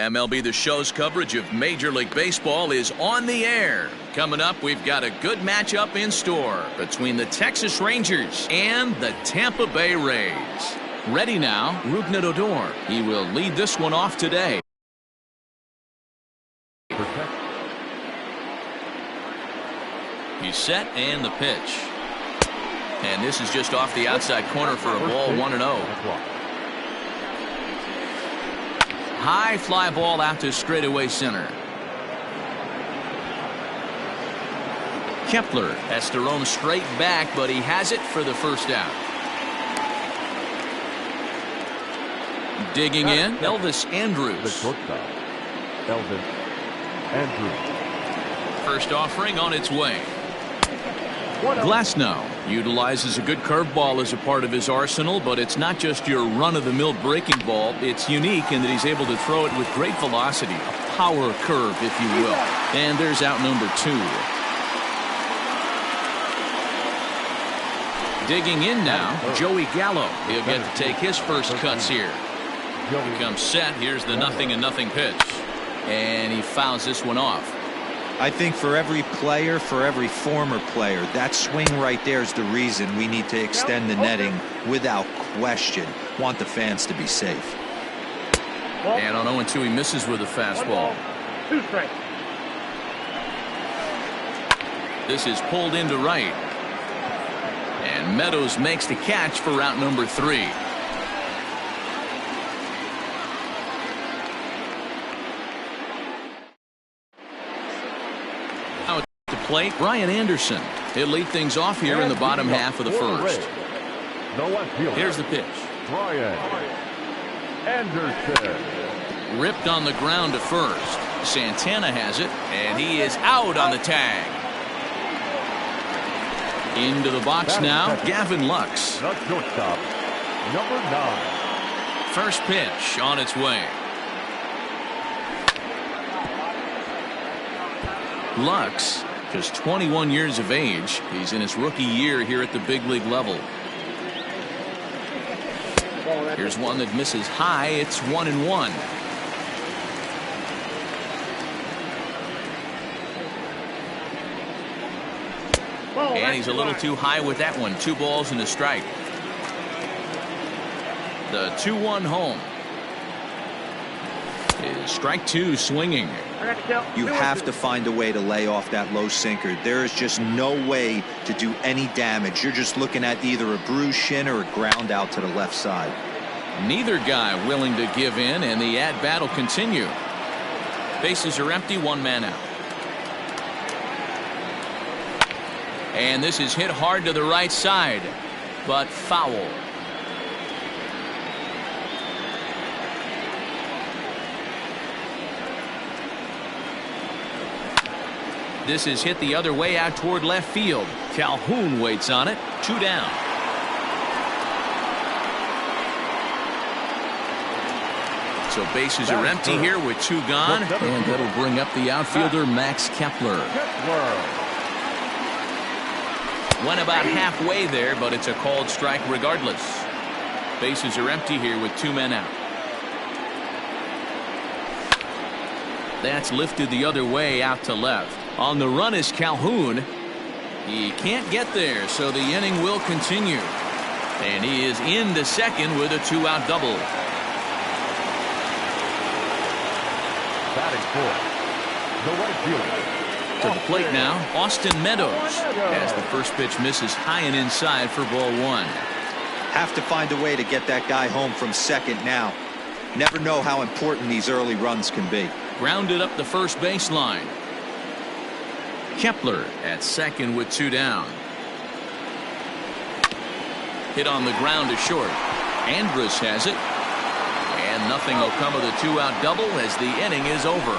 MLB The Show's coverage of Major League Baseball is on the air. Coming up, we've got a good matchup in store between the Texas Rangers and the Tampa Bay Rays. Ready now, Rougned Odor. He will lead this one off today. He's set and the pitch. And this is just off the outside corner for a ball, 1-0. High fly ball out to straightaway center. Kepler has to roam straight back, but he has it for the first out. Digging in, Elvis Andrus. The shortstop, Elvis Andrus. First offering on its way. Glasnow utilizes a good curveball as a part of his arsenal, but it's not just your run-of-the-mill breaking ball. It's unique in that he's able to throw it with great velocity, a power curve, if you will. And there's out number 2. Digging in now, Joey Gallo. He'll get to take his first cuts here. He comes set. Here's the 0-0 pitch. And he fouls this one off. I think for every player, for every former player, that swing right there is the reason we need to extend the netting without question. Want the fans to be safe. And on 0-2, he misses with a fastball. 2 strikes. This is pulled into right. And Meadows makes the catch for route number 3. Plate, Brian Anderson. He'll lead things off here in the bottom half of the first. Here's the pitch. Brian Anderson. Ripped on the ground to first. Santana has it, and he is out on the tag. Into the box now, Gavin Lux. The shortstop, number 9. First pitch on its way. Lux, just 21 years of age. He's in his rookie year here at the big league level. Here's one that misses high. It's 1-1. And he's a little too high with that one. 2 balls and a strike. The 2-1 home. Is strike 2 swinging. You have to find a way to lay off that low sinker. There is just no way to do any damage. You're just looking at either a bruised shin or a ground out to the left side. Neither guy willing to give in, and the at-bat will continue. Bases are empty, 1 man out. And this is hit hard to the right side, but foul. This is hit the other way out toward left field. Calhoun waits on it. 2 down. So bases are empty here with 2 gone. And that'll bring up the outfielder, Max Kepler. Went about halfway there, but it's a called strike regardless. Bases are empty here with 2 men out. That's lifted the other way out to left. On the run is Calhoun. He can't get there, so the inning will continue. And he is into second with a 2-out double. Batting fourth, the right fielder. To the plate now, Austin Meadows. As the first pitch misses high and inside for ball 1. Have to find a way to get that guy home from second now. Never know how important these early runs can be. Grounded up the first baseline. Kepler at second with 2 down. Hit on the ground to short. Andrus has it. And nothing will come of the 2-out double as the inning is over.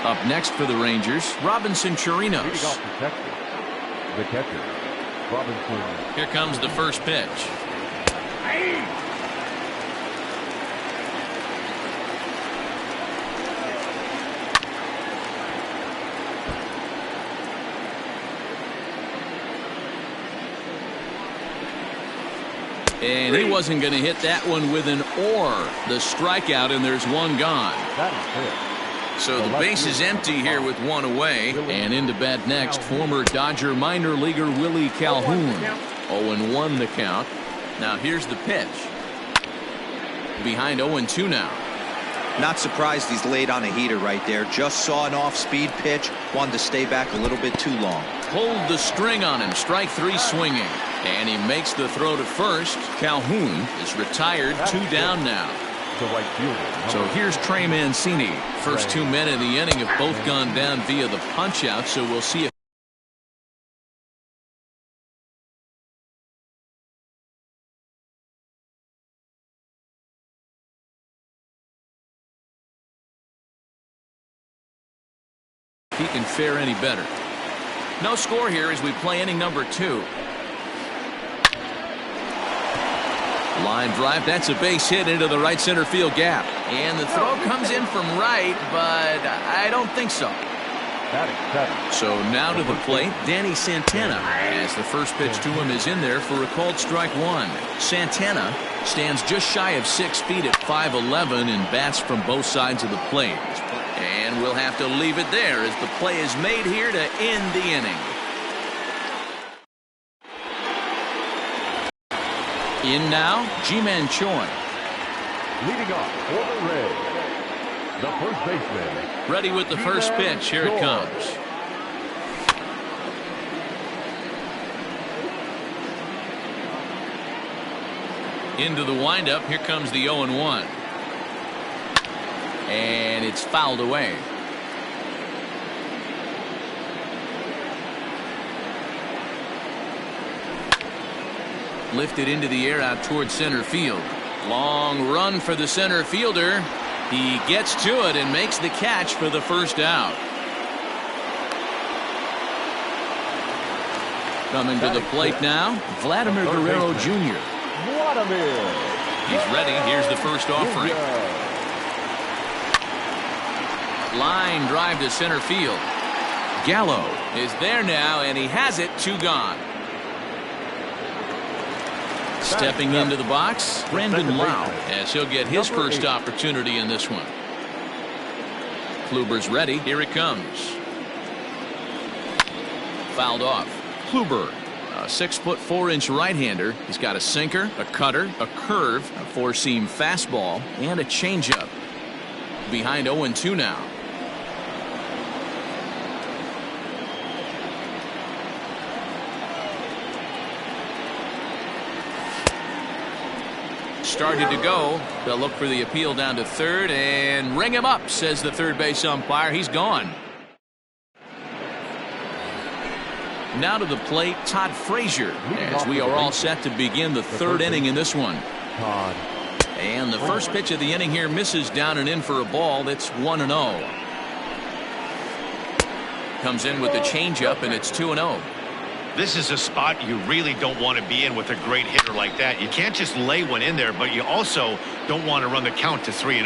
Up next for the Rangers, Robinson Chirinos. The catcher, Robinson. Here comes the first pitch. And he wasn't going to hit that one with an or. The strikeout, and there's one gone. So the base is empty here with one away. And into bat next, former Dodger minor leaguer Willie Calhoun. 0-1 the count. Now here's the pitch. Behind 0-2 now. Not surprised he's laid on a heater right there. Just saw an off-speed pitch. Wanted to stay back a little bit too long. Pulled the string on him. Strike 3 swinging. And he makes the throw to first. Calhoun is retired. 2 down now. So here's Trey Mancini. First 2 men in the inning have both gone down via the punch-out. So we'll see if he can fare any better. No score here as we play inning number 2. Line drive. That's a base hit into the right center field gap. And the throw comes in from right, but I don't think so. So now to the plate, Danny Santana, as the first pitch to him is in there for a called strike 1. Santana stands just shy of 6 feet at 5'11" and bats from both sides of the plate. And we'll have to leave it there as the play is made here to end the inning. In now, Ji-Man Choi. Leading off for the Reds, the first baseman. Ready with the first pitch. Here it comes. Into the windup. Here comes the 0-1. And it's fouled away. Lifted into the air out towards center field. Long run for the center fielder. He gets to it and makes the catch for the first out. Coming to the plate now, Vladimir Guerrero Jr. He's ready. Here's the first offering. Line drive to center field. Gallo is there now, and he has it. 2 gone. Stepping into the box, Brandon Lau, as he'll get his first opportunity in this one. Kluber's ready. Here it comes. Fouled off. Kluber, a 6'4" right-hander. He's got a sinker, a cutter, a curve, a 4-seam fastball, and a changeup. Behind 0-2 now. Started to go. They'll look for the appeal down to third and ring him up, says the third base umpire. He's gone. Now to the plate, Todd Frazier, as we are all set to begin the third inning in this one. And the first pitch of the inning here misses down and in for a ball. That's 1-0. Comes in with the changeup, and it's 2-0. This is a spot you really don't want to be in with a great hitter like that. You can't just lay one in there, but you also don't want to run the count to 3-0.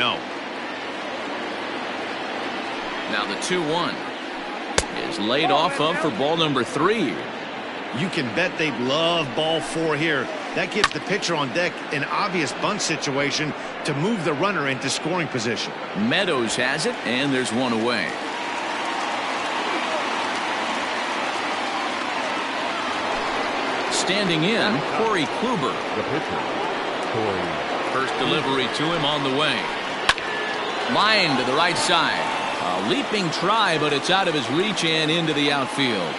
Now the 2-1 is laid off of for ball number 3. You can bet they love ball 4 here. That gives the pitcher on deck an obvious bunt situation to move the runner into scoring position. Meadows has it, and there's one away. Standing in, Corey Kluber. The pitcher, Corey. First delivery to him on the way. Line to the right side. A leaping try, but it's out of his reach and into the outfield.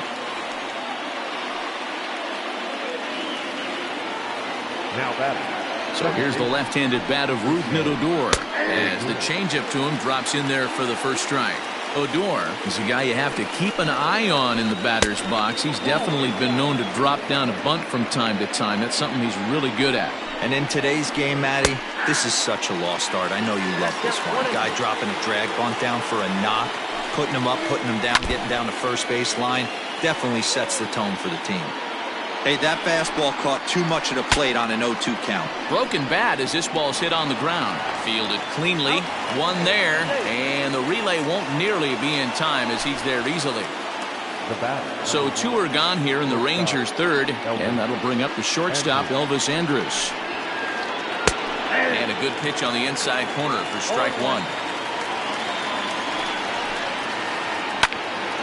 Now batting. So here's the left-handed bat of Rougned Odor, as the changeup to him drops in there for the first strike. Odor is a guy you have to keep an eye on in the batter's box. He's definitely been known to drop down a bunt from time to time. That's something he's really good at. And in today's game, Matty, this is such a lost art. I know you love this one. Guy dropping a drag bunt down for a knock, putting him up, putting him down, getting down the first base line. Definitely sets the tone for the team. Hey, that fastball caught too much of the plate on an 0-2 count. Broken bat as this ball's hit on the ground. Fielded cleanly. One there. And the relay won't nearly be in time as he's there easily. So 2 are gone here in the Rangers' third. And that'll bring up the shortstop, Elvis Andrus. good pitch on the inside corner for strike one.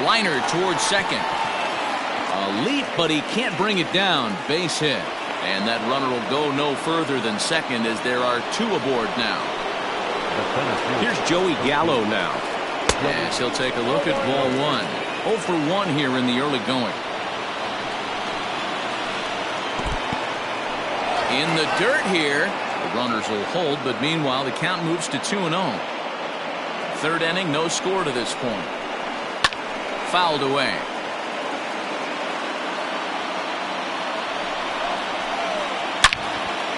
Liner towards second. A leap, but he can't bring it down. Base hit. And that runner will go no further than second as there are two aboard now. Here's Joey Gallo now. As he'll take a look at ball one. 0 for 1 here in the early going. In the dirt here. The runners will hold, but meanwhile the count moves to 2-0. Third inning, no score to this point. Fouled away.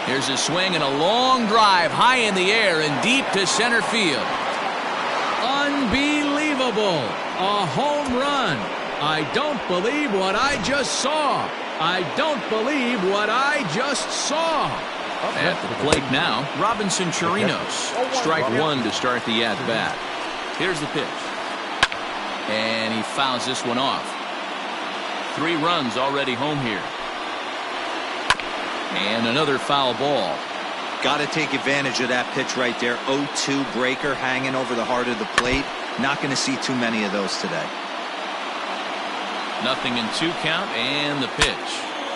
Here's a swing and a long drive high in the air and deep to center field. Unbelievable. A home run. I don't believe what I just saw. I don't believe what I just saw. At the plate now, Robinson Chirinos. Strike one to start the at-bat. Here's the pitch. And he fouls this one off. 3 runs already home here. And another foul ball. Got to take advantage of that pitch right there. 0-2 breaker hanging over the heart of the plate. Not going to see too many of those today. 0-2 count and the pitch.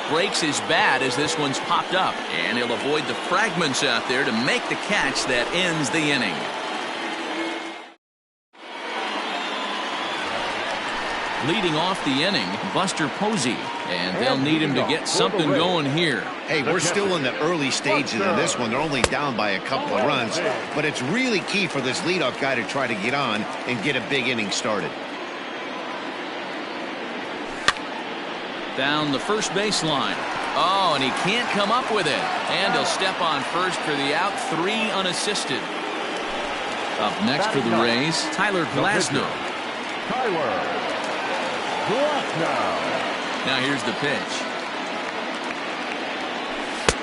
Breaks his bat as this one's popped up. And he'll avoid the fragments out there to make the catch that ends the inning. Leading off the inning, Buster Posey. And they'll need him to get something going here. Hey, we're still in the early stages of this one. They're only down by a couple of runs. But it's really key for this leadoff guy to try to get on and get a big inning started. Down the first baseline. Oh, and he can't come up with it. And he'll step on first for the out. 3 unassisted. Up next for the Rays, Tyler Glasnow. Now here's the pitch.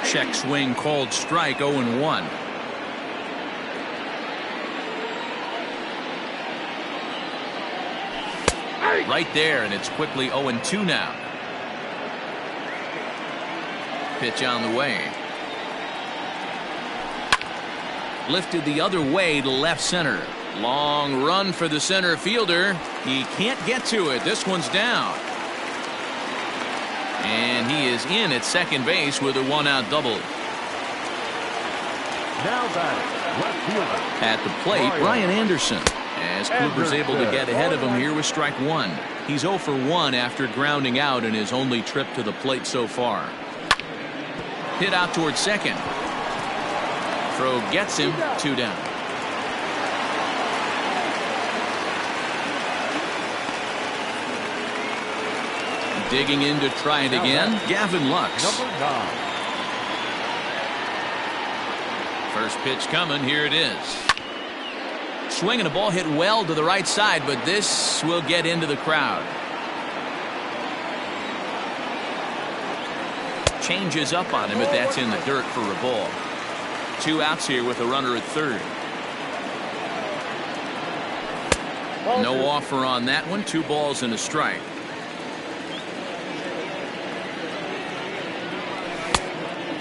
Check swing called strike. 0-1. Right there, and it's quickly 0-2 now. Pitch on the way. Lifted the other way to left center. Long run for the center fielder. He can't get to it. This one's down. And he is in at second base with a 1-out double. Now batting, left fielder. At the plate, Brian Anderson. As Kluber's able to get ahead of him here with strike one. He's 0 for 1 after grounding out in his only trip to the plate so far. Hit out towards second. Throw gets him. 2 down. Digging in to try it again, Gavin Lux. Number 9. First pitch coming. Here it is. Swing and a ball hit well to the right side, but this will get into the crowd. Changes up on him, but that's in the dirt for a ball. 2 outs here with a runner at third. No offer on that one. 2 balls and a strike.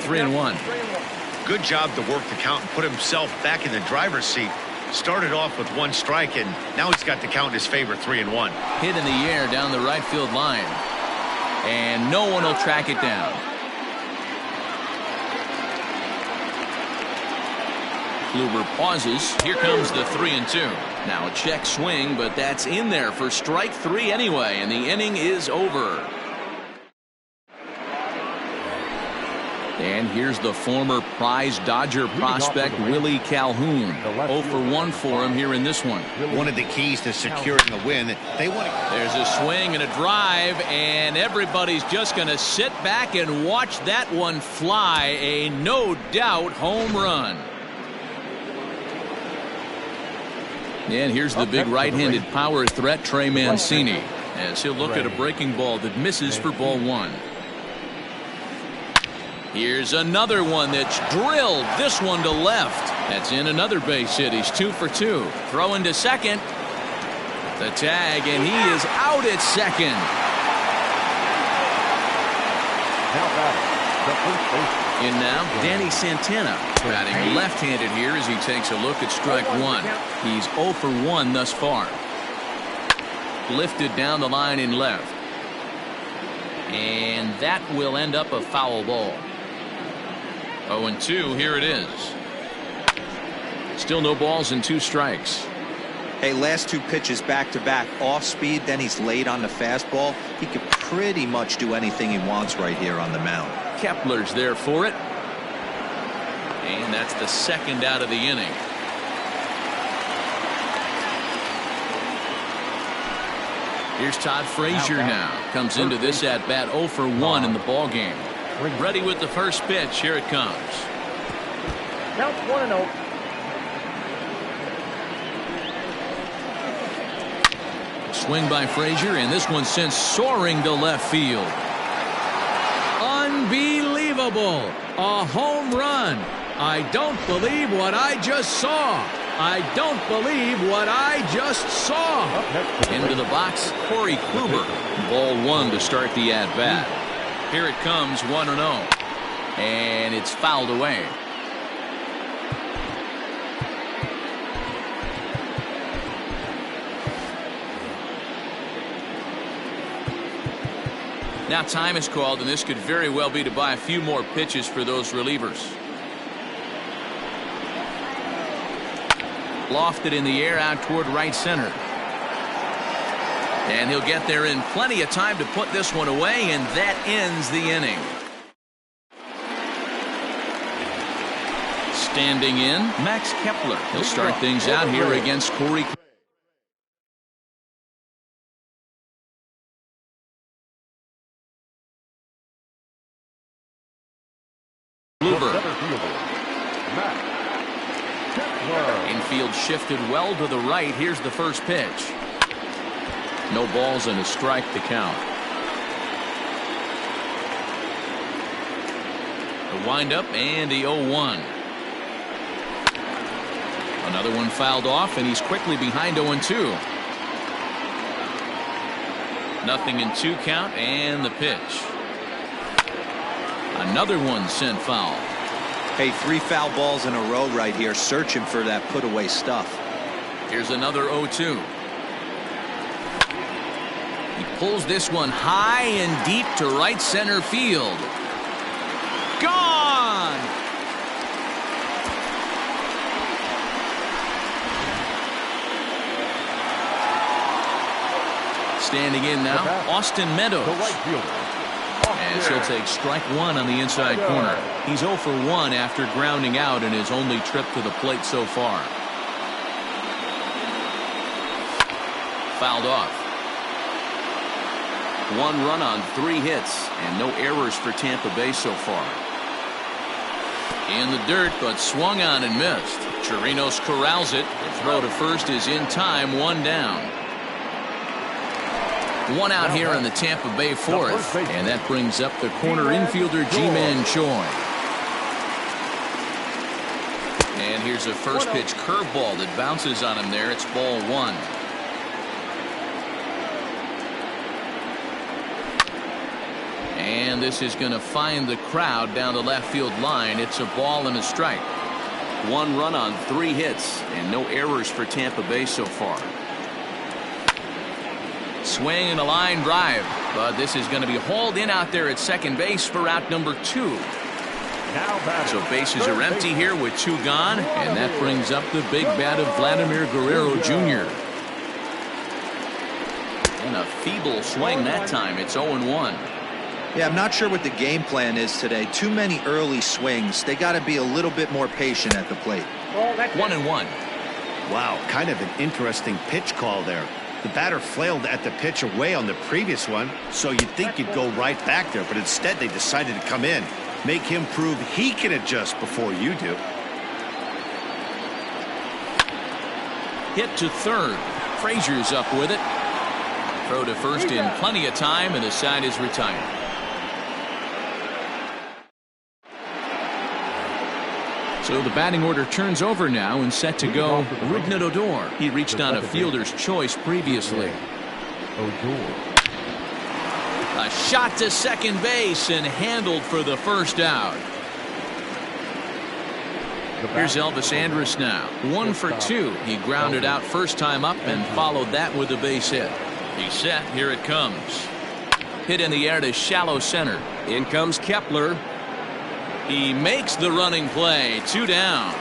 Three and one. Good job to work the count and put himself back in the driver's seat. Started off with 1 strike, and now he's got the count in his favor. 3-1. Hit in the air down the right field line. And no one will track it down. Kluber pauses. Here comes the 3-2. Now a check swing, but that's in there for strike 3 anyway, and the inning is over. And here's the former prize Dodger prospect Willie Calhoun. 0 for 1 for him here in this one. One of the keys to securing a win. They want. There's a swing and a drive, and everybody's just going to sit back and watch that one fly. A no doubt home run. And here's the big right-handed power threat, Trey Mancini, as he'll look at a breaking ball that misses for ball 1. Here's another one that's drilled. This one to left. That's in another base hit. He's 2 for 2. Throwing to second. The tag, and he is out at second. Now batting, The first baseman. In now, Danny Santana, batting left-handed here as he takes a look at strike one. He's 0 for 1 thus far. Lifted down the line in left. And that will end up a foul ball. 0-2, here it is. Still no balls and 2 strikes. Hey, last 2 pitches back-to-back off speed, then he's late on the fastball. He could pretty much do anything he wants right here on the mound. Kepler's there for it. And that's the second out of the inning. Here's Todd Frazier now. Comes into this at-bat 0 for 1 in the ballgame. Ready with the first pitch. Here it comes. Count 1-0. Swing by Frazier, and this one sent soaring to left field. Unbelievable. A home run. I don't believe what I just saw. I don't believe what I just saw. Into the box, Corey Kluber. Ball 1 to start the at-bat. Here it comes, 1-0. And it's fouled away. Now time is called, and this could very well be to buy a few more pitches for those relievers. Lofted in the air out toward right center. And he'll get there in plenty of time to put this one away, and that ends the inning. Standing in, Max Kepler. He'll start things out here against Corey Kluber. Infield shifted well to the right. Here's the first pitch. No balls and a strike to count. The windup and the 0-1. Another one fouled off, and he's quickly behind 0-2. Nothing in 2 count, and the pitch. Another one sent foul. Hey, 3 foul balls in a row right here, searching for that put-away stuff. Here's another 0-2. He pulls this one high and deep to right center field. Gone! Standing in now, Austin Meadows. The right fielder. As he'll take strike 1 on the inside corner. He's 0 for 1 after grounding out in his only trip to the plate so far. Fouled off. 1 run on 3 hits and no errors for Tampa Bay so far. In the dirt, but swung on and missed. Chirinos corrals it. The throw to first is in time, 1 down. 1 out here in the Tampa Bay fourth, and that brings up the corner infielder Ji-Man Choi. And here's a first pitch curveball that bounces on him there. It's ball 1. And this is going to find the crowd down the left field line. It's a ball and a strike. 1 run on 3 hits and no errors for Tampa Bay so far. Swing and a line drive, but this is going to be hauled in out there at second base for out number 2. So bases are empty here with 2 gone, and that brings up the big bat of Vladimir Guerrero Jr. And a feeble swing that time. It's 0-1. Yeah, I'm not sure what the game plan is today. Too many early swings. They got to be a little bit more patient at the plate. 1-1. Wow, kind of an interesting pitch call there. The batter flailed at the pitch away on the previous one, so you'd think you'd go right back there, but instead they decided to come in, make him prove he can adjust before you do. Hit to third. Frazier's up with it. Throw to first in plenty of time, and the side is retired. So the batting order turns over now and set to go Rougned Odor. He reached on a fielder's choice previously. A shot to second base and handled for the first out. Here's Elvis Andrus now. 1 for 2. He grounded out first time up and followed that with a base hit. He's set. Here it comes. Hit in the air to shallow center. In comes Kepler. He makes the running play. 2 down.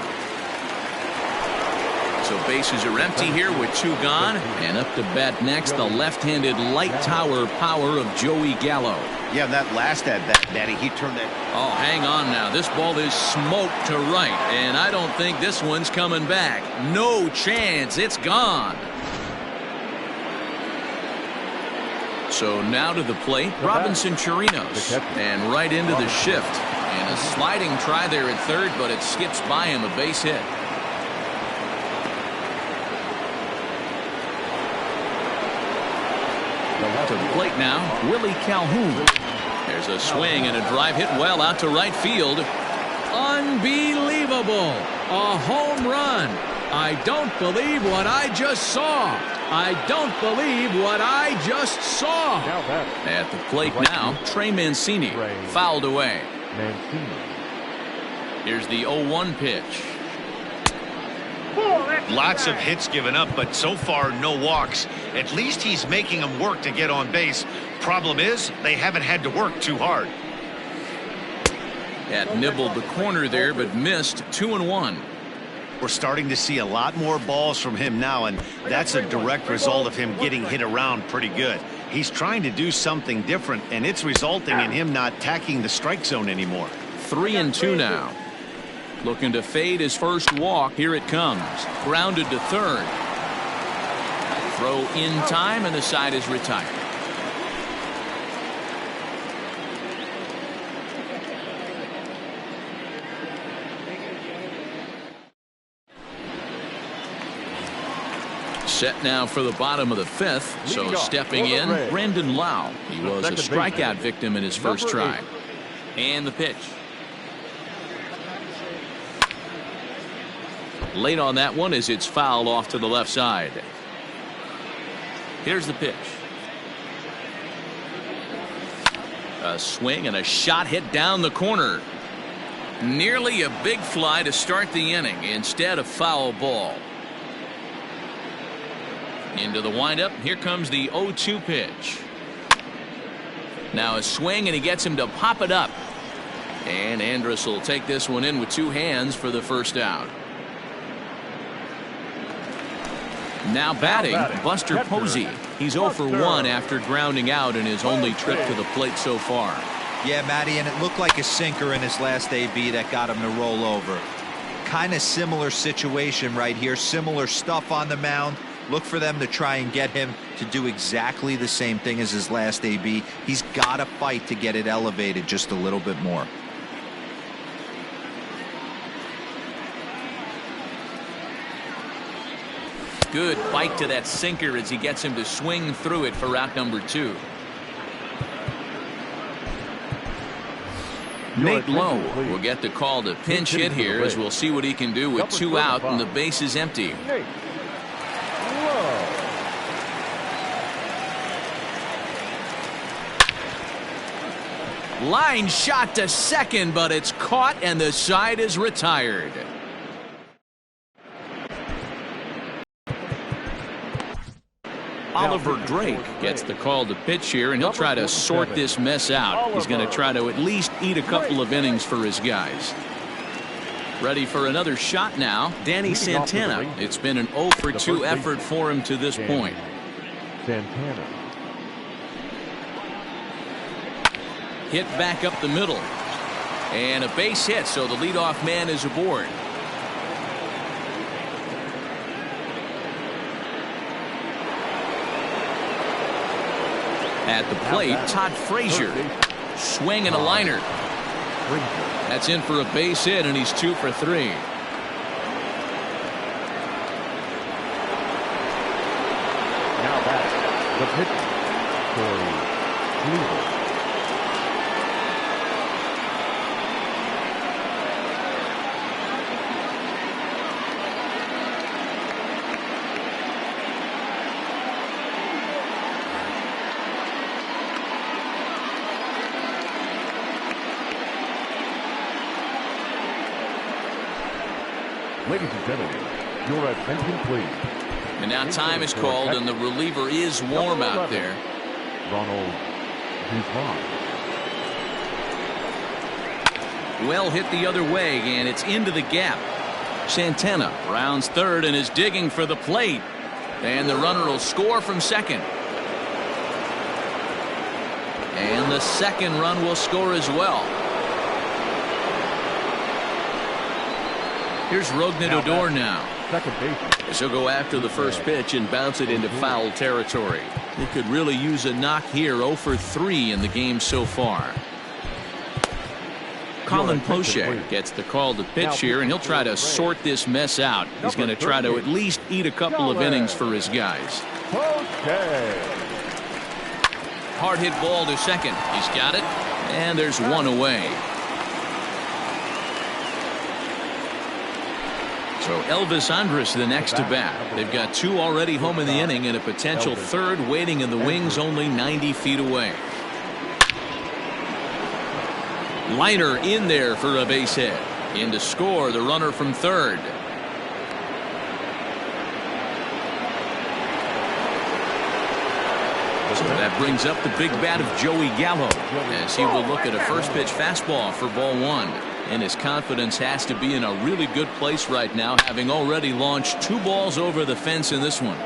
So bases are empty here with 2 gone. And up to bat next, the left-handed light tower power of Joey Gallo. Yeah, that last at-bat, Matty, he turned that. Oh, hang on now. This ball is smoked to right. And I don't think this one's coming back. No chance. It's gone. So now to the plate, Robinson Chirinos. And right into the shift. And a sliding try there at third, but it skips by him, a base hit. To the plate now, Willie Calhoun. There's a swing and a drive hit well out to right field. Unbelievable. A home run. I don't believe what I just saw. I don't believe what I just saw. At the plate now, Trey Mancini. Fouled away. Here's the 0-1 pitch. Lots of hits given up, but so far no walks. At least he's making them work to get on base. Problem is, they haven't had to work too hard. Had nibbled the corner there, but missed. 2-1. We're starting to see a lot more balls from him now, and that's a direct result of him getting hit around pretty good. He's trying to do something different, and it's resulting in him not tacking the strike zone anymore. 3-2 now. Looking to fade his first walk. Here it comes. Grounded to third. Throw in time, and the side is retired. Set now for the bottom of the 5th. So stepping in, Brandon Lau. He was a strikeout victim in his first try. And the pitch. Late on that one as it's fouled off to the left side. Here's the pitch. A swing and a shot hit down the corner. Nearly a big fly to start the inning. Instead, a foul ball. Into the windup. Here comes the 0-2 pitch. Now a swing, and he gets him to pop it up. And Andrus will take this one in with 2 hands for the first out. Now batting, Buster Posey. He's 0 for 1 after grounding out in his only trip to the plate so far. Yeah, Matty, and it looked like a sinker in his last AB that got him to roll over. Kind of similar situation right here. Similar stuff on the mound. Look for them to try and get him to do exactly the same thing as his last AB. He's got to fight to get it elevated just a little bit more. Good bite to that sinker as he gets him to swing through it for out number 2. Nate Lowe will get the call to pinch hit here as we'll see what he can do with 2 out and the base is empty. Line shot to second, but it's caught and the side is retired. Oliver Drake gets the call to pitch here, and he'll try to sort this mess out. He's going to try to at least eat a couple of innings for his guys. Ready for another shot now, Danny Santana. It's been an 0 for 2 effort for him to this point. Santana. Hit back up the middle. And a base hit, so the leadoff man is aboard. At the plate, Todd Frazier. Swing and a liner. That's in for a base hit, and he's 2 for 3. Now back, the pitcher, Corey Kluber. Ladies and gentlemen, your attention please. And now time is called, and the reliever is warm out there. Ronald Guzman. Well hit the other way, and it's into the gap. Santana rounds third and is digging for the plate. And the runner will score from second. And the second run will score as well. Here's Rougned Odor now. Second base. He'll go after the first pitch and bounce it into foul territory. He could really use a knock here. 0 for 3 in the game so far. Colin Poche gets the call to pitch here, and he'll try to sort this mess out. He's going to try to at least eat a couple of innings for his guys. Hard hit ball to second. He's got it, and there's one away. So Elvis Andrus the next to bat. They've got 2 already home in the inning and a potential third waiting in the wings only 90 feet away. Liner in there for a base hit. In to score the runner from third. So that brings up the big bat of Joey Gallo as he will look at a first pitch fastball for ball 1. And his confidence has to be in a really good place right now, having already launched 2 balls over the fence in this one.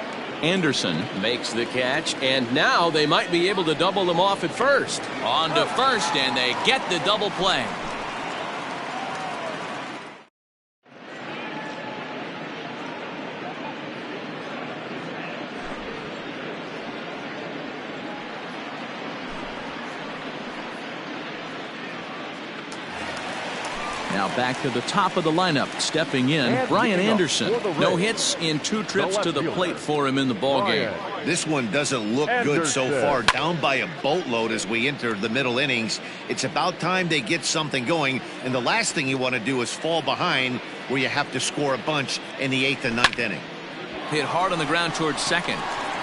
Anderson makes the catch, and now they might be able to double them off at first. On to first, and they get the double play. Now back to the top of the lineup, stepping in, Brian Anderson. No hits in 2 trips to the plate for him in the ballgame. This one doesn't look good so far. Down by a boatload as we enter the middle innings. It's about time they get something going, and the last thing you want to do is fall behind where you have to score a bunch in the 8th and 9th inning. Hit hard on the ground towards second,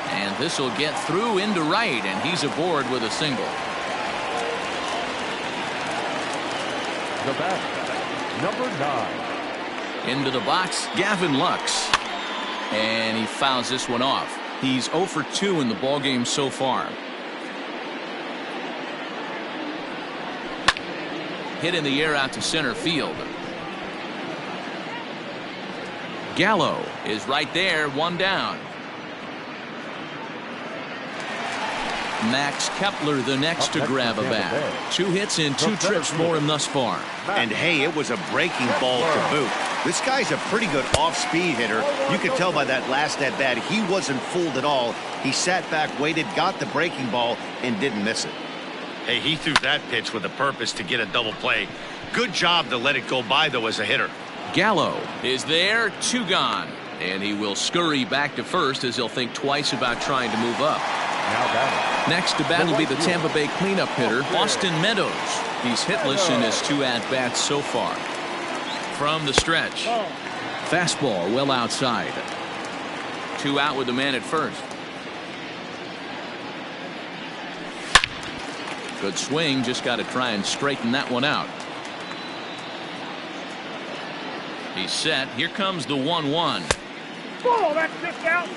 and this will get through into right, and he's aboard with a single. The bat, number 9. Into the box, Gavin Lux, and he fouls this one off. He's 0 for 2 in the ballgame so far. Hit in the air out to center field. Gallo is right there, 1 down. Max Kepler the next to grab a bat. 2 hits in 2 trips for him thus far. And hey, it was a breaking ball to boot. This guy's a pretty good off-speed hitter. You could tell by that last at bat he wasn't fooled at all. He sat back, waited, got the breaking ball, and didn't miss it. Hey, he threw that pitch with a purpose to get a double play. Good job to let it go by, though, as a hitter. Gallo is there, 2 gone. And he will scurry back to first as he'll think twice about trying to move up. Next to bat will be the Tampa Bay cleanup hitter, Austin Meadows. He's hitless in his 2 at-bats so far. From the stretch. Fastball well outside. 2 out with the man at first. Good swing, just got to try and straighten that one out. He's set. Here comes the 1-1. Oh, that's just out.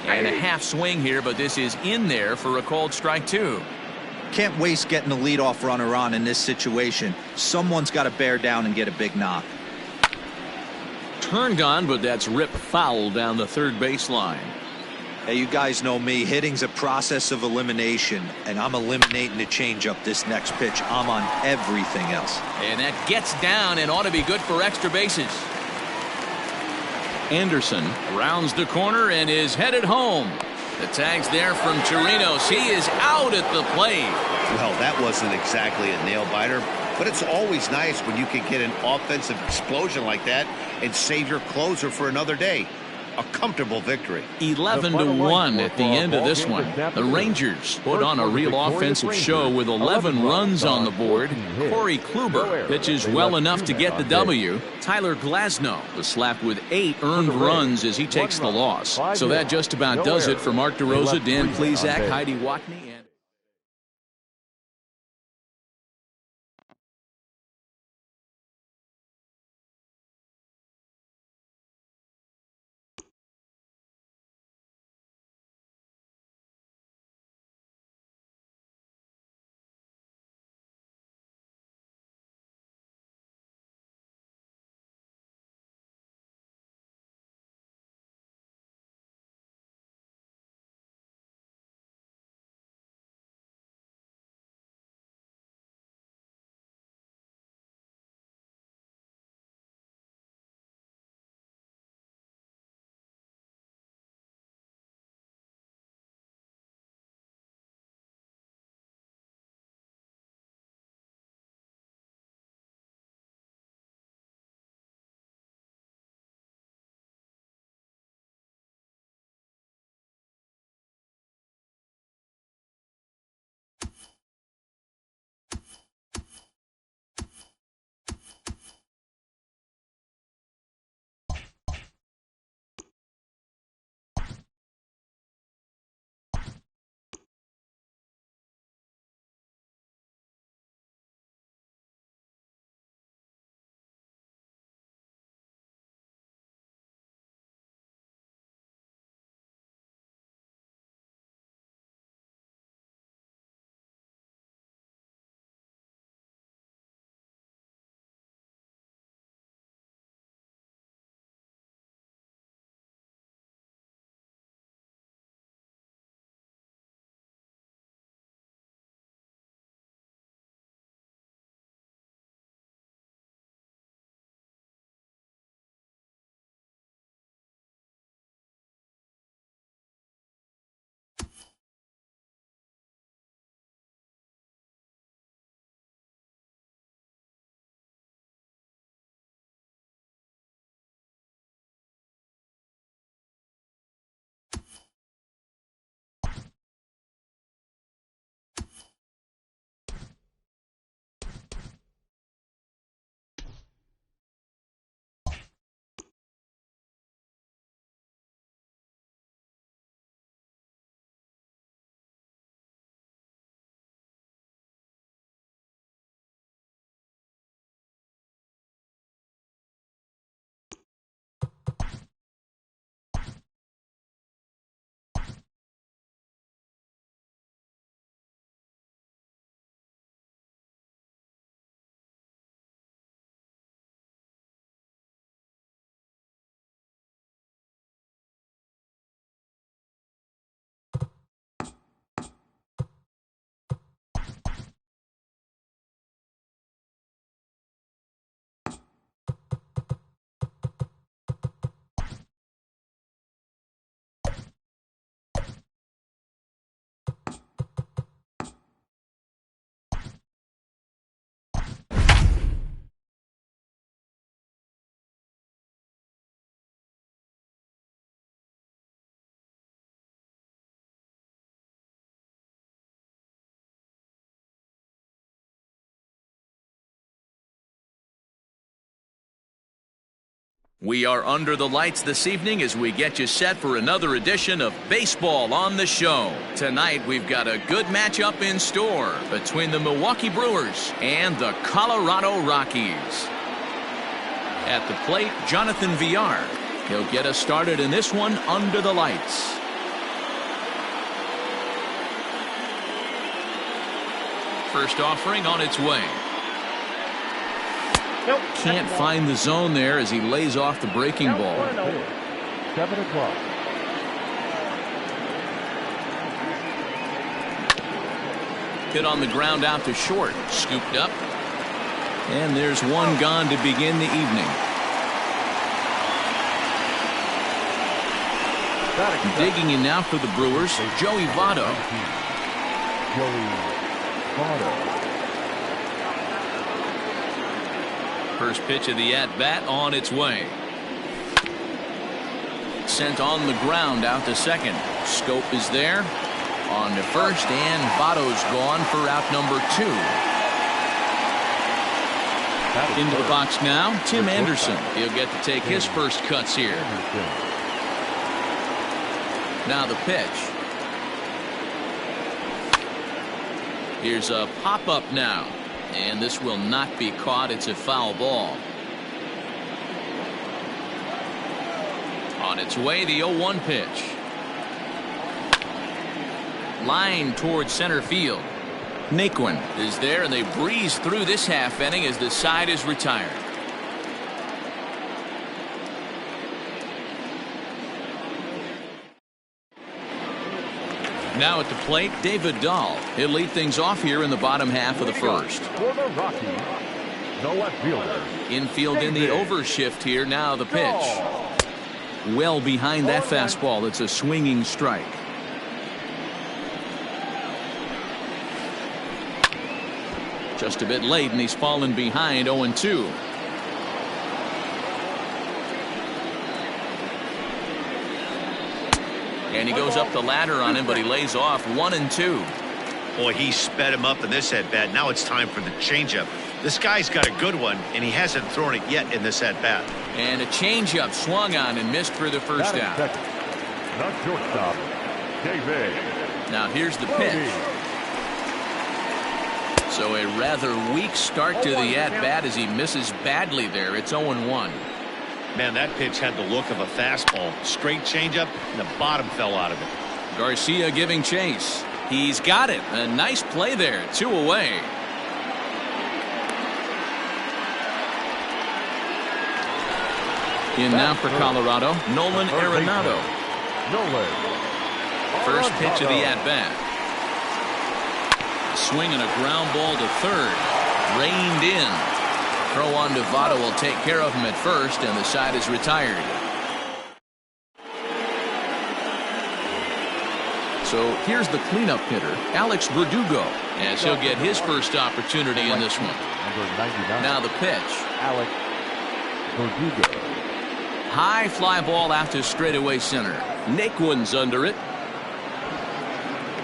And a half swing here, but this is in there for a called strike 2. Can't waste getting a leadoff runner on in this situation. Someone's got to bear down and get a big knock. Turned on, but that's ripped foul down the third baseline. Hey, you guys know me. Hitting's a process of elimination, and I'm eliminating the changeup this next pitch. I'm on everything else. And that gets down and ought to be good for extra bases. Anderson rounds the corner and is headed home. The tag's there from Chirinos. He is out at the plate. Well, that wasn't exactly a nail-biter, but it's always nice when you can get an offensive explosion like that and save your closer for another day. A comfortable victory. 11-1 at the end of this one. The Rangers put on a real offensive show with 11 runs on the board. Corey Kluber pitches well enough to get the W. Tyler Glasnow was slapped with 8 earned runs as he takes the loss. So that just about does it for Mark DeRosa, Dan Plesac, Heidi Watney. We are under the lights this evening as we get you set for another edition of Baseball on the Show. Tonight, we've got a good matchup in store between the Milwaukee Brewers and the Colorado Rockies. At the plate, Jonathan Villar. He'll get us started in this one under the lights. First offering on its way. Nope. Can't find the zone there as he lays off the breaking ball. 7 o'clock. Hit on the ground out to short. Scooped up. And there's one gone to begin the evening. Digging in now for the Brewers, Joey Votto. Joey Votto. First pitch of the at-bat on its way. Sent on the ground out to second. Scope is there. On to first, and Votto's gone for out number 2. Into the box now, Tim Anderson. He'll get to take his first cuts here. Now the pitch. Here's a pop-up now. And this will not be caught. It's a foul ball. On its way, the 0-1 pitch. Line towards center field. Naquin is there, and they breeze through this half inning as the side is retired. Now at the plate, David Dahl. He'll lead things off here in the bottom half of the first. For the Rockies, the left fielder. Infield in the overshift here. Now the pitch. Well behind that fastball. It's a swinging strike. Just a bit late, and he's fallen behind 0-2. And he goes up the ladder on him, but he lays off 1-2. Boy, he sped him up in this at-bat. Now it's time for the changeup. This guy's got a good one, and he hasn't thrown it yet in this at-bat. And a changeup swung on and missed for the first out. Second. The shortstop, David. Now here's the pitch. So a rather weak start to the at-bat as he misses badly there. It's 0-1. Man, that pitch had the look of a fastball. Straight changeup, and the bottom fell out of it. Garcia giving chase. He's got it. A nice play there. 2 away. In now for Colorado, Nolan Arenado. Nolan. First pitch of the at-bat. Swinging a ground ball to third. Reined in. Throw on to Votto will take care of him at first, and the side is retired. So here's the cleanup hitter, Alex Verdugo, as he'll get his first opportunity in this one. Now the pitch. Alex Verdugo. High fly ball out to straightaway center. Naquin's under it.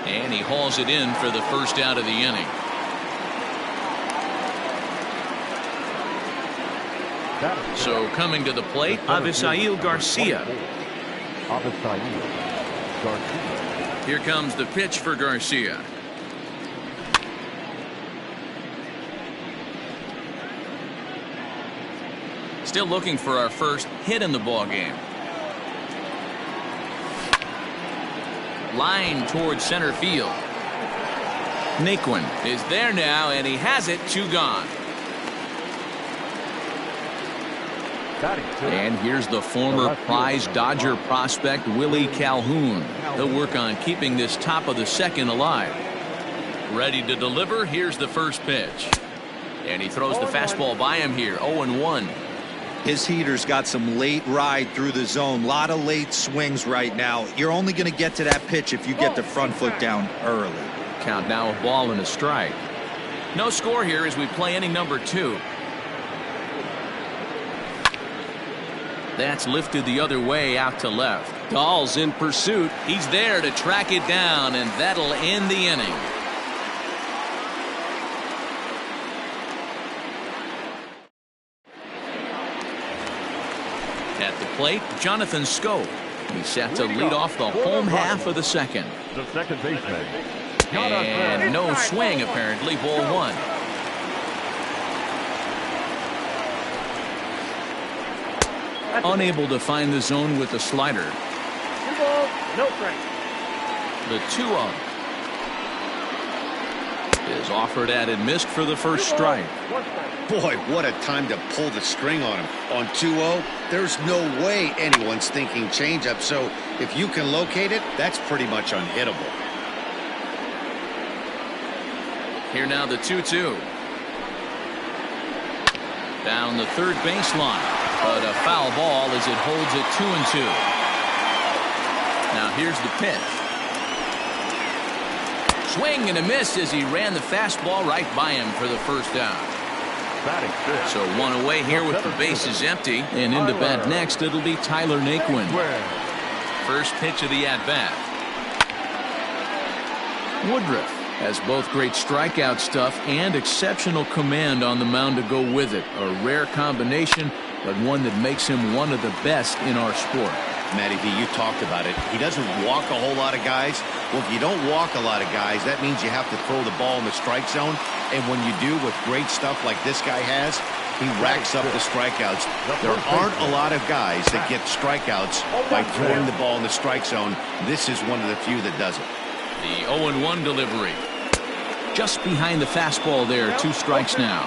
And he hauls it in for the first out of the inning. So coming to the plate, Avisail Garcia. Here comes the pitch for Garcia. Still looking for our first hit in the ball game. Line towards center field. Naquin is there now, and he has it. 2 gone. And here's the former prize Dodger prospect Willie Calhoun. He'll work on keeping this top of the second alive. Ready to deliver. Here's the first pitch. And he throws the fastball by him here. 0-1. His heater's got some late ride through the zone. A lot of late swings right now. You're only going to get to that pitch if you get the front foot down early. Count now a ball and a strike. No score here as we play inning number 2. That's lifted the other way out to left. Dahl's in pursuit. He's there to track it down, and that'll end the inning. plate, Jonathan Schoop. He's set to lead off the home half of the second. The second baseman. And no swing, apparently, ball one. Unable to find the zone with the slider. 2 balls, no strike. The 2-0 is offered at and missed for the first strike. 1 strike. Boy, what a time to pull the string on him. On 2-0, there's no way anyone's thinking changeup. So if you can locate it, that's pretty much unhittable. Here now the 2-2. Down the third baseline. But a foul ball as it holds it 2-2. Now here's the pitch. Swing and a miss as he ran the fastball right by him for the first down. So one away here with the bases empty. And into bat next, it'll be Tyler Naquin. First pitch of the at-bat. Woodruff has both great strikeout stuff and exceptional command on the mound to go with it. A rare combination, but one that makes him one of the best in our sport. Matty V, you talked about it. He doesn't walk a whole lot of guys. Well, if you don't walk a lot of guys, that means you have to throw the ball in the strike zone. And when you do, with great stuff like this guy has, he racks up the strikeouts. There aren't a lot of guys that get strikeouts by throwing the ball in the strike zone. This is one of the few that does it. The 0-1 delivery. Just behind the fastball there. 2 strikes now.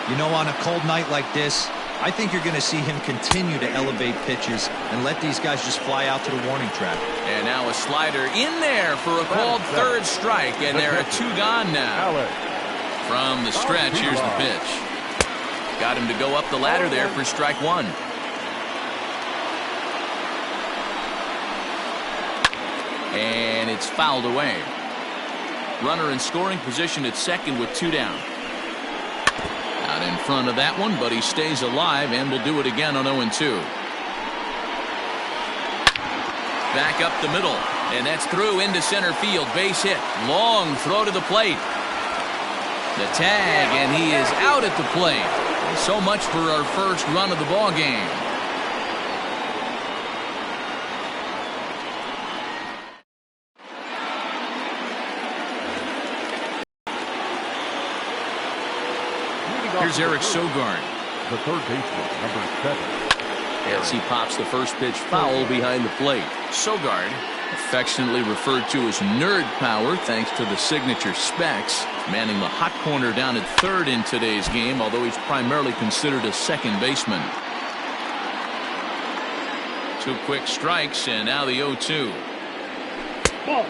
You know, on a cold night like this, I think you're going to see him continue to elevate pitches and let these guys just fly out to the warning track. And now a slider in there for a called third strike, and there are 2 gone now. From the stretch, here's the pitch. Got him to go up the ladder there for strike 1. And it's fouled away. Runner in scoring position at second with 2 down. Out in front of that one, but he stays alive and will do it again on 0-2. Back up the middle, and that's through into center field. Base hit. Long throw to the plate. The tag, and he is out at the plate. So much for our first run of the ball game. Here's Eric Sogard. The third baseman, number 7. As he pops the first pitch foul behind the plate. Sogard, affectionately referred to as nerd power thanks to the signature specs, manning the hot corner down at third in today's game, although he's primarily considered a second baseman. 2 quick strikes, and now the 0-2. Ball.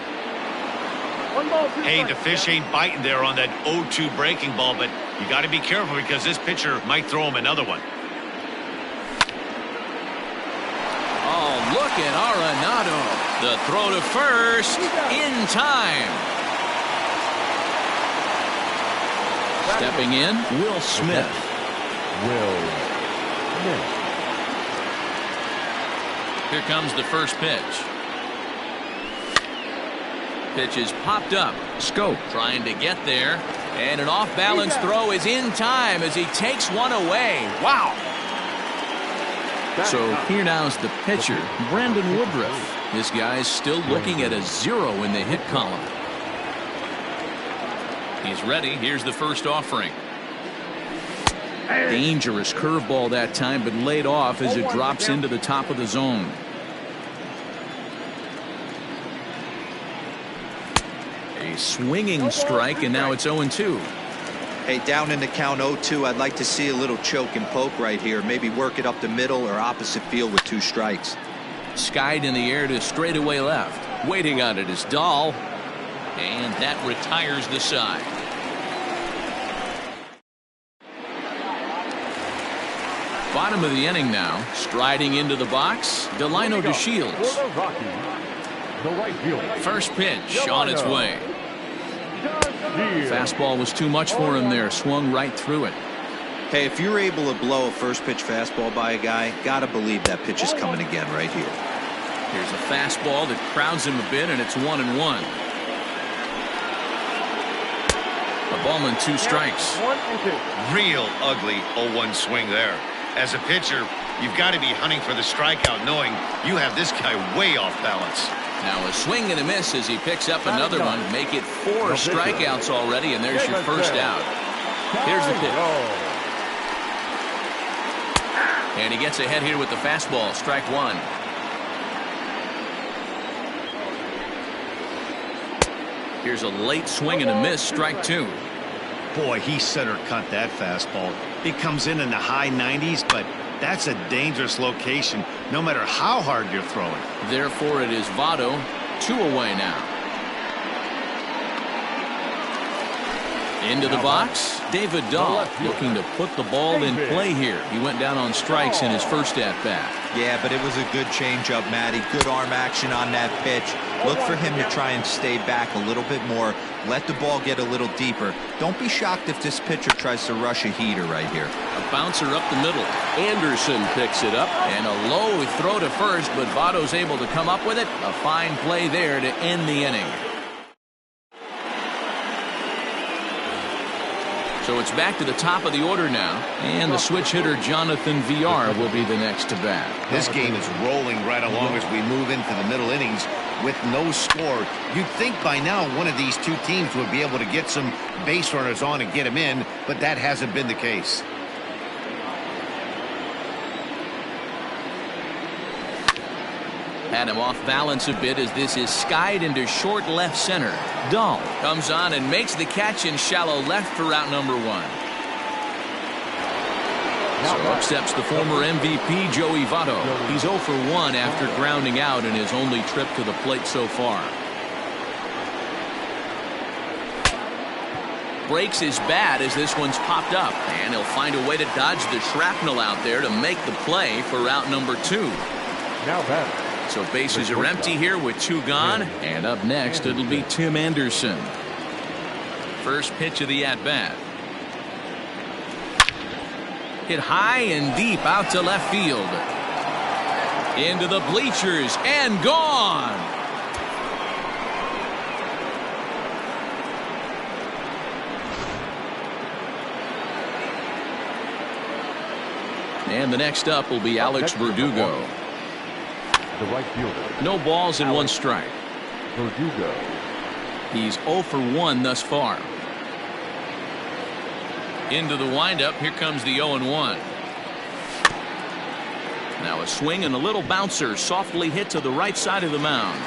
1 ball, 2 Hey, strikes. the fish ain't biting there on that 0-2 breaking ball, but you got to be careful because this pitcher might throw him another one. Oh, look at Arenado. The throw to first in time. Stepping in, Will Smith. Here comes the first pitch. Pitch is popped up. Schoop trying to get there. And an off-balance throw is in time as he takes one away. Wow. So here now's the pitcher, Brandon Woodruff. This guy's still looking at a 0 in the hit column. He's ready. Here's the first offering. Dangerous curveball that time, but laid off as it drops into the top of the zone. A swinging strike, and now it's 0-2. Hey, down in the count 0-2, I'd like to see a little choke and poke right here. Maybe work it up the middle or opposite field with 2 strikes. Skied in the air to straightaway left. Waiting on it is Dahl. And that retires the side. Bottom of the inning now. Striding into the box, Delino DeShields. For the Rockies, the right fielder. First pitch on its way. Fastball was too much for him there. Swung right through it. Hey, if you're able to blow a first pitch fastball by a guy, gotta believe that pitch is coming again right here. Here's a fastball that crowds him a bit, and it's 1-1. A ball and 2 strikes. 1-2. Real ugly 0-1 swing there. As a pitcher, you've got to be hunting for the strikeout, knowing you have this guy way off balance. Now a swing and a miss as he picks up another one. Make it 4 strikeouts already, and there's your first out. Here's the pitch. And he gets ahead here with the fastball. Strike 1. Here's a late swing and a miss. Strike 2. Boy, he center cut that fastball. It comes in the high 90s, but that's a dangerous location no matter how hard you're throwing. Therefore, it is Votto. 2 away now. Into the box, David Dahl looking to put the ball in play here. He went down on strikes in his first at-bat. Yeah, but it was a good changeup, Matty. Good arm action on that pitch. Look for him to try and stay back a little bit more. Let the ball get a little deeper. Don't be shocked if this pitcher tries to rush a heater right here. A bouncer up the middle. Anderson picks it up. And a low throw to first, but Votto's able to come up with it. A fine play there to end the inning. So it's back to the top of the order now, and the switch hitter Jonathan Villar will be the next to bat. This game is rolling right along as we move into the middle innings with no score. You'd think by now one of these two teams would be able to get some base runners on and get them in, but that hasn't been the case. Had him off balance a bit as this is skied into short left center. Dahl comes on and makes the catch in shallow left for out number 1. So accepts the former MVP Joey Votto. He's 0 for 1 after grounding out in his only trip to the plate so far. Breaks his bat as this one's popped up, and he'll find a way to dodge the shrapnel out there to make the play for out number 2. Now batter. So bases are empty here with 2 gone, and up next it'll be Tim Anderson. First pitch of the at-bat. Hit high and deep out to left field. Into the bleachers and gone. And the next up will be Alex Verdugo. The right fielder. No balls and 1 strike. Verdugo. He's 0 for 1 thus far. Into the windup. Here comes the 0-1. Now a swing and a little bouncer softly hit to the right side of the mound.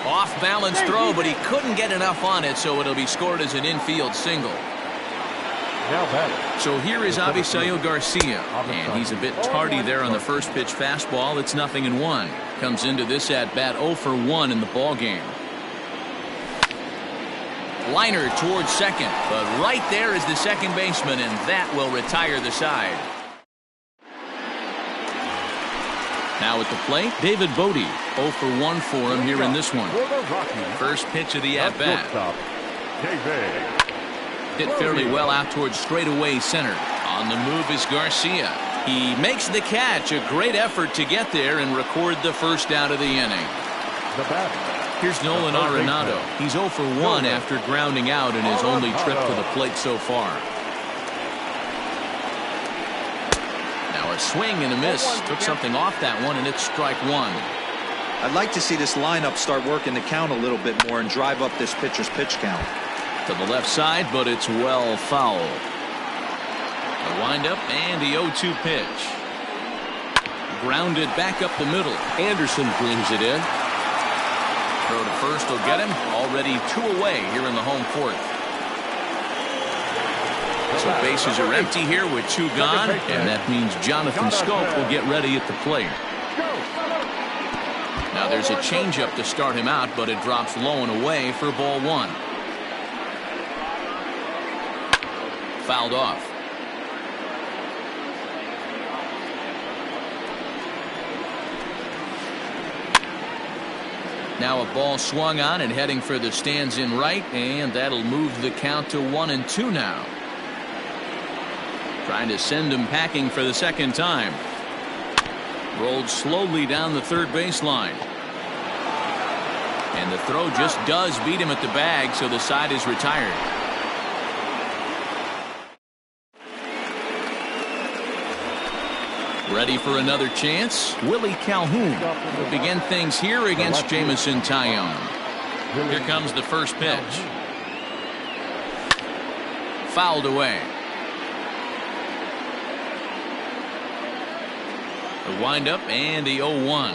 Off balance throw, but he couldn't get enough on it, so it'll be scored as an infield single. Now batter. So here is Avisail Garcia, and he's a bit tardy there on the first pitch fastball. It's 0-1. Comes into this at bat 0 for 1 in the ball game. Liner towards second, but right there is the second baseman, and that will retire the side. Now at the plate, David Bodie. 0 for 1 for him here in this one. First pitch of the at bat. Hit fairly well out towards straightaway center. On the move is Garcia. He makes the catch. A great effort to get there and record the first out of the inning. Here's Nolan Arenado. He's 0 for 1 after grounding out in his only trip to the plate so far. Now a swing and a miss. Took something off that one, and it's strike 1. I'd like to see this lineup start working the count a little bit more and drive up this pitcher's pitch count. To the left side, but it's well foul. The windup and the 0-2 pitch. Grounded back up the middle. Anderson brings it in. Throw to first will get him. Already 2 away here in the home 4th. So bases are empty here with 2 gone, and that means Jonathan Schoop will get ready at the plate. Now there's a changeup to start him out, but it drops low and away for ball 1. Fouled off. Now a ball swung on and heading for the stands in right, and that'll move the count to 1-2 now. Trying to send him packing for the second time. Rolled slowly down the third baseline. And the throw just does beat him at the bag, so the side is retired. Ready for another chance? Willie Calhoun will begin things here against Jameson Taillon. Here comes the first pitch. Fouled away. The windup and the 0-1.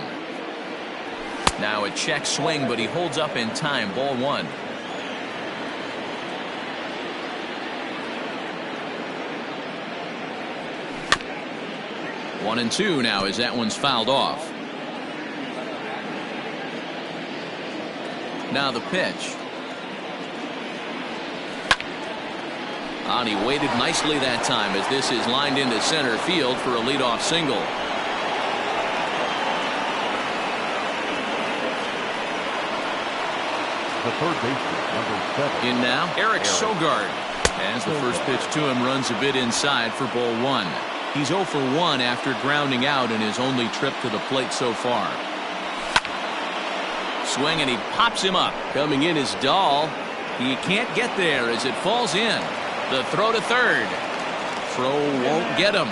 Now a check swing, but he holds up in time. Ball 1. One and 2 now as that one's fouled off. Now the pitch. And he waited nicely that time as this is lined into center field for a leadoff single. The third baseman, number 7. In now, Eric Sogard. As the first pitch to him runs a bit inside for ball 1. He's 0 for 1 after grounding out in his only trip to the plate so far. Swing and he pops him up. Coming in is Dahl. He can't get there as it falls in. The throw to third. Throw won't get him.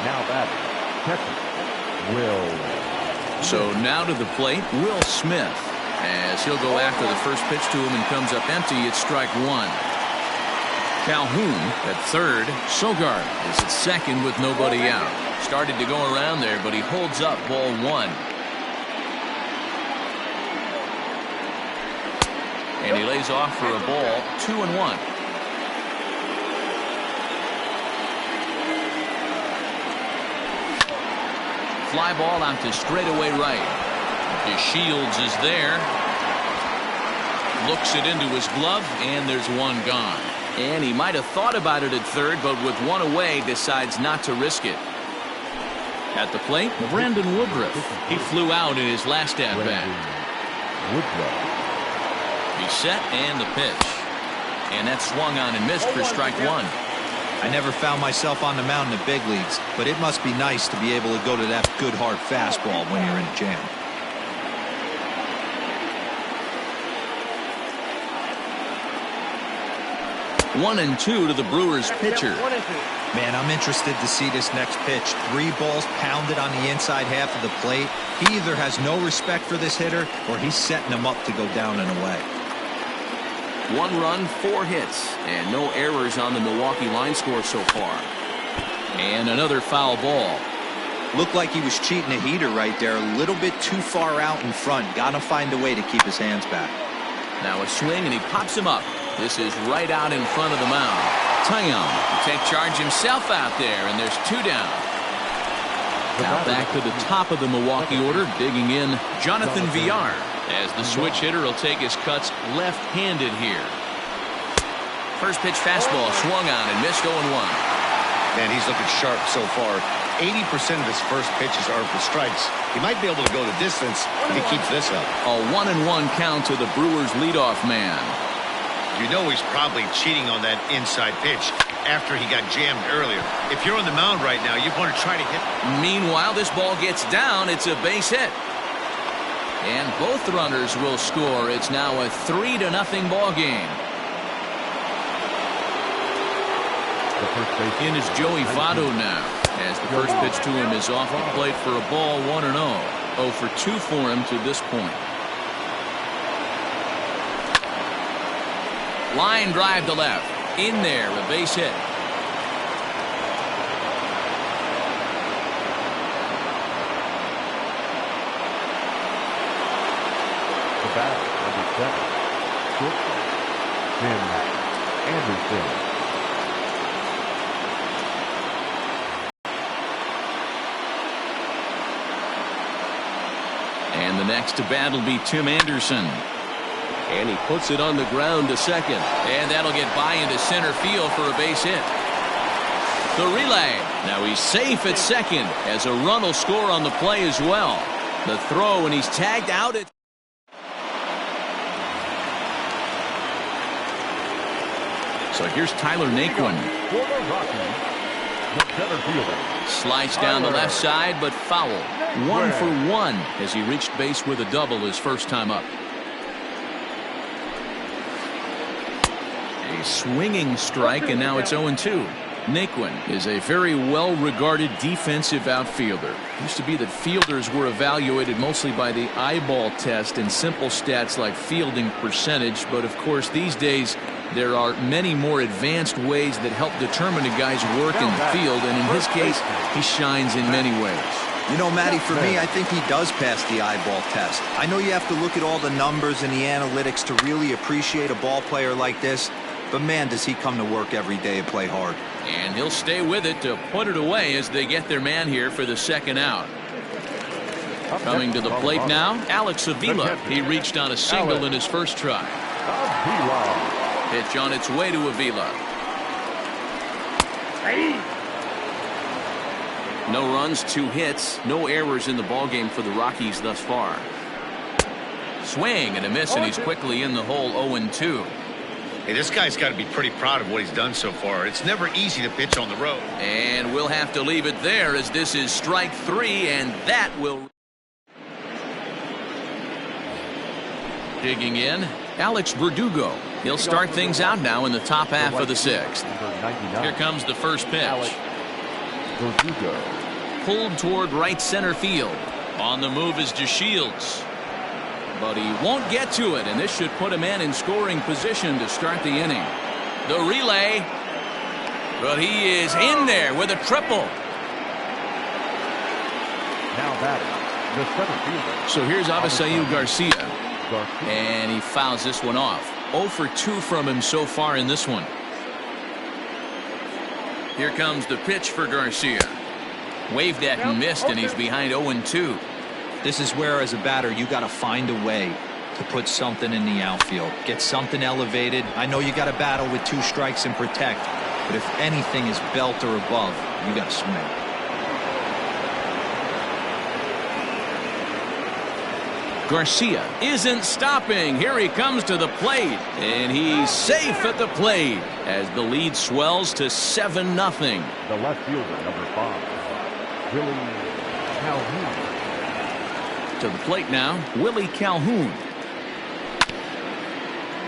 Now batting, catcher, Will. So now to the plate, Will Smith. As he'll go after the first pitch to him and comes up empty, it's strike 1. Calhoun at third. Sogard is at second with nobody out. Started to go around there, but he holds up ball 1. And he lays off for a ball, 2-1. Fly ball out to straightaway right. DeShields is there. Looks it into his glove, and there's one gone. And he might have thought about it at third, but with one away, decides not to risk it. At the plate, Brandon Woodruff. He flew out in his last at-bat. He's set and the pitch. And that swung on and missed for strike 1. I never found myself on the mound in the big leagues, but it must be nice to be able to go to that good hard fastball when you're in a jam. 1-2 to the Brewers pitcher. Man, I'm interested to see this next pitch. 3 balls pounded on the inside half of the plate. He either has no respect for this hitter or he's setting him up to go down and away. 1 run, 4 hits, and no errors on the Milwaukee line score so far. And another foul ball. Looked like he was cheating a heater right there. A little bit too far out in front. Gotta find a way to keep his hands back. Now a swing, and he pops him up. This is right out in front of the mound. Taillon will take charge himself out there, and there's 2 down. Now back to the top of the Milwaukee order, digging in Jonathan Villar, as the switch hitter will take his cuts left-handed here. First pitch fastball swung on and missed 0-1. Man, he's looking sharp so far. 80% of his first pitches are for strikes. He might be able to go the distance if he keeps this up. A 1-1 count to the Brewers leadoff man. You know he's probably cheating on that inside pitch after he got jammed earlier. If you're on the mound right now, you want to try to hit. Meanwhile, this ball gets down. It's a base hit. And both runners will score. It's now a 3-0 ball game. In is Joey Votto now, as the first pitch to him is off the plate for a ball, 1-0. 0 for 2 for him to this point. Line drive to left. In there, a base hit. The batter, number 7, shortstop, Tim Anderson. And the next to bat will be Tim Anderson. And he puts it on the ground to second. And that'll get by into center field for a base hit. The relay. Now he's safe at second as a run will score on the play as well. The throw, and he's tagged out at. So here's Tyler Naquin. Sliced down the left side, but foul. 1 for 1 as he reached base with a double his first time up. A Swinging strike, and now it's 0-2. Naquin is a very well-regarded defensive outfielder. Used to be that fielders were evaluated mostly by the eyeball test and simple stats like fielding percentage, but of course these days there are many more advanced ways that help determine a guy's work in the field, and in his case, he shines in many ways. You know, Matty, for me, I think he does pass the eyeball test. I know you have to look at all the numbers and the analytics to really appreciate a ball player like this, but man, does he come to work every day and play hard. And he'll stay with it to put it away as they get their man here for the second out. Coming to the plate now, Alex Avila. He reached on a single in his first try. Pitch on its way to Avila. No runs, 2 hits, no errors in the ballgame for the Rockies thus far. Swing and a miss, and he's quickly in the hole. 0-2. Hey, this guy's got to be pretty proud of what he's done so far. It's never easy to pitch on the road. And we'll have to leave it there as this is strike 3, and that will... Digging in, Alex Verdugo. He'll start things out now in the top half of the 6th. Here comes the first pitch. Verdugo. Pulled toward right center field. On the move is DeShields. But he won't get to it, and this should put a man in scoring position to start the inning. The relay. But he is in there with a triple. Now batting, the center fielder. So here's Avisail Garcia. And he fouls this one off. 0 for 2 from him so far in this one. Here comes the pitch for Garcia. Waved at and missed, and he's behind 0-2. This is where, as a batter, you got to find a way to put something in the outfield. Get something elevated. I know you got to battle with 2 strikes and protect, but if anything is belt or above, you got to swing. Garcia isn't stopping. Here he comes to the plate, and he's safe at the plate as the lead swells to 7-0. The left fielder, number 5, Willie Calhoun. To the plate now, Willie Calhoun.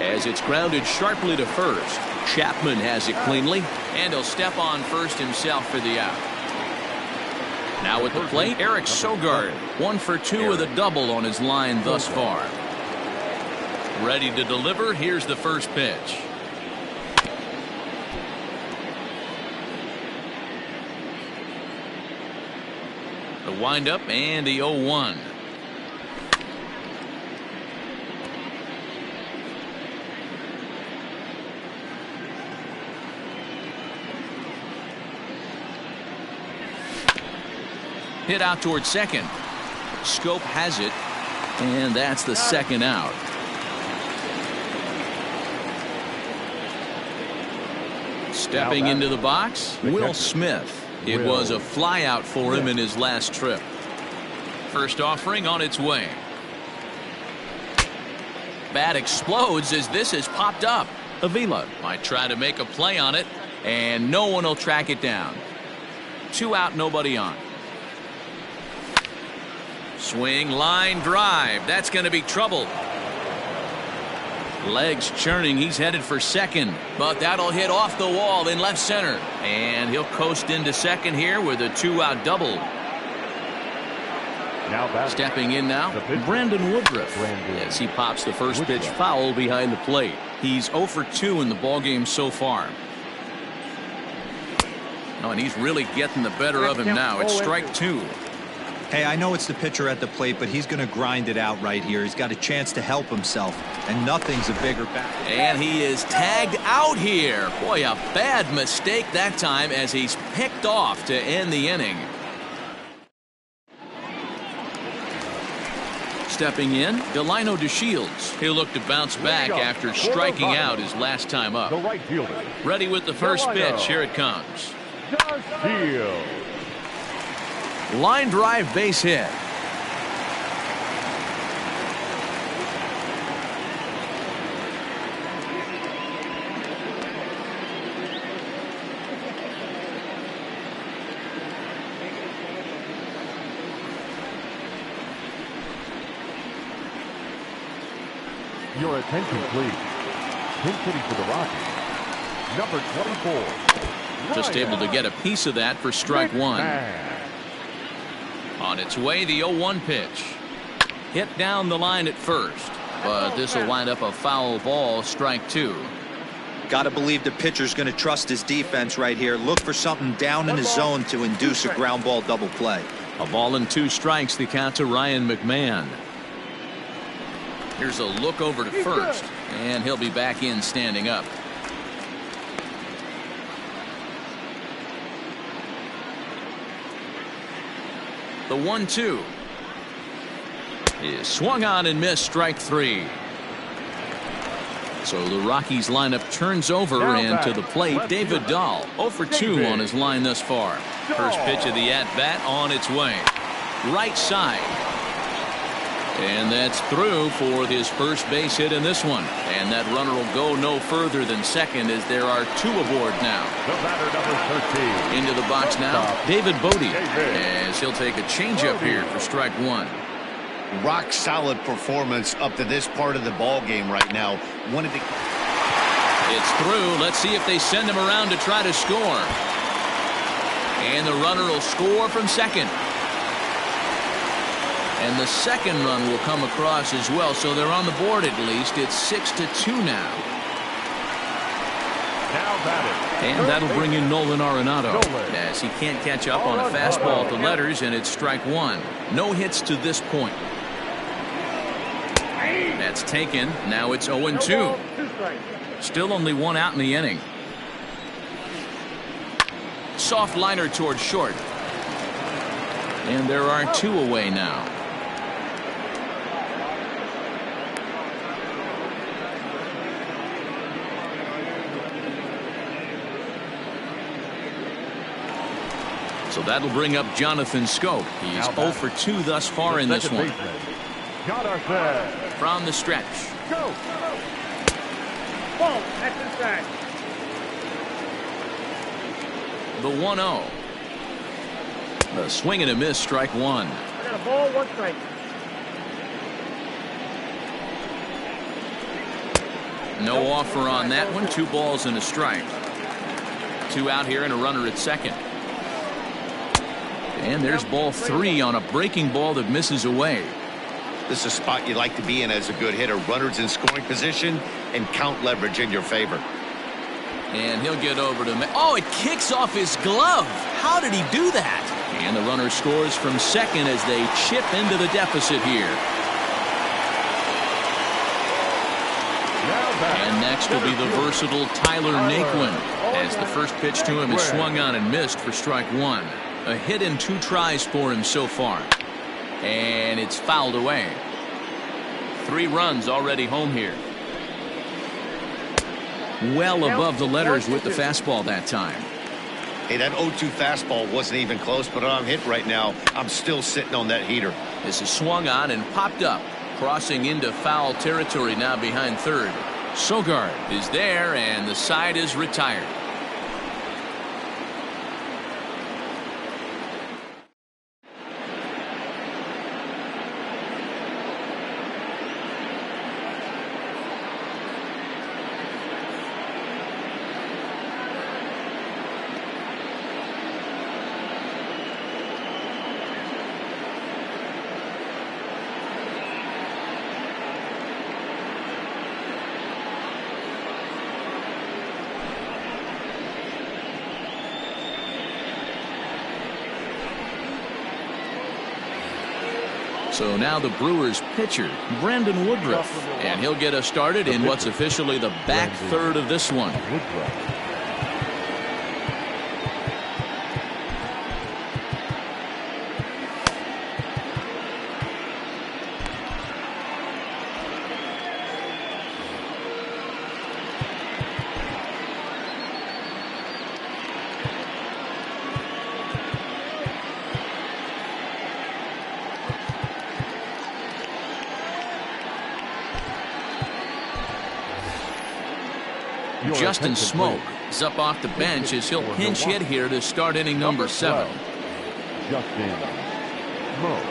As it's grounded sharply to first. Chapman has it cleanly, and he'll step on first himself for the out. Now at the plate, Eric Sogard. 1 for 2 with a double on his line thus far. Ready to deliver. Here's the first pitch. The windup and the 0-1. Hit out towards second. Scope has it, and that's the second out. Stepping into the box, Will Smith. It was a fly out for him in his last trip. First offering on its way. Bat explodes as this has popped up. Avila might try to make a play on it, and no one will track it down. 2 out, nobody on. Swing, line drive. That's going to be trouble. Legs churning. He's headed for second, but that'll hit off the wall in left center, and he'll coast into second here with a 2-out double. Now stepping in now, Brandon Woodruff. As he pops the first pitch foul behind the plate. He's 0 for 2 in the ballgame so far. Oh, and he's really getting the better of him now. It's strike 2. Hey, I know it's the pitcher at the plate, but he's going to grind it out right here. He's got a chance to help himself, and nothing's a bigger bat. And he is tagged out here. Boy, a bad mistake that time as he's picked off to end the inning. Stepping in, Delino DeShields. He'll look to bounce back after striking out his last time up. The right fielder. Ready with the first pitch. Here it comes. Field. Line drive base hit. Your attention, please. Pin hitting for the Rockies, Number 24. Just able to get a piece of that for strike one. On its way, the 0-1 pitch. Hit down the line at first, but this will wind up a foul ball, strike two. Got to believe the pitcher's going to trust his defense right here. Look for something down in his zone to induce a ground ball double play. A ball and 2 strikes, the count to Ryan McMahon. Here's a look over to first, and he'll be back in standing up. The 1-2 is swung on and missed, strike three. So the Rockies lineup turns over, and to the plate, David Dahl, 0 for 2 on his line thus far. First pitch of the at-bat on its way. Right side. And that's through for his first base hit in this one. And that runner will go no further than second, as there are 2 aboard now. The batter, number 13. Into the box now, David Bodie, as he'll take a changeup here for strike one. Rock solid performance up to this part of the ball game right now. It's through. Let's see if they send him around to try to score. And the runner will score from second. And the second run will come across as well, so they're on the board at least. It's 6-2 now. Now batting. And that'll bring in Nolan Arenado, as he can't catch up on a fastball at the letters, and it's strike one. No hits to this point. That's taken. Now it's 0-2. Still only 1 out in the inning. Soft liner towards short. And there are 2 away now. So that'll bring up Jonathan Schoop. He's 0 for 2 thus far in this one. From the stretch. Go. Ball. That's inside. The 1-0. A swing and a miss, strike one. I got a ball, 1 strike. No offer on that one. 2 balls and a strike. 2 out here and a runner at second. And there's ball 3 on a breaking ball that misses away. This is a spot you like to be in as a good hitter. Runners in scoring position and count leverage in your favor. And he'll get over to oh, it kicks off his glove. How did he do that? And the runner scores from second as they chip into the deficit here. And next will be the versatile Tyler Naquin, as the first pitch to him is swung on and missed for strike one. A hit in 2 tries for him so far. And it's fouled away. 3 runs already home here. Well above the letters with the fastball that time. Hey, that 0-2 fastball wasn't even close, but I'm hit right now. I'm still sitting on that heater. This is swung on and popped up, crossing into foul territory now behind third. Sogard is there, and the side is retired. So now the Brewers pitcher, Brandon Woodruff, and he'll get us started in what's officially the back third of this one. Justin Smoke is up off the bench as he'll pinch hit here to start inning number 7. Justin Smoke.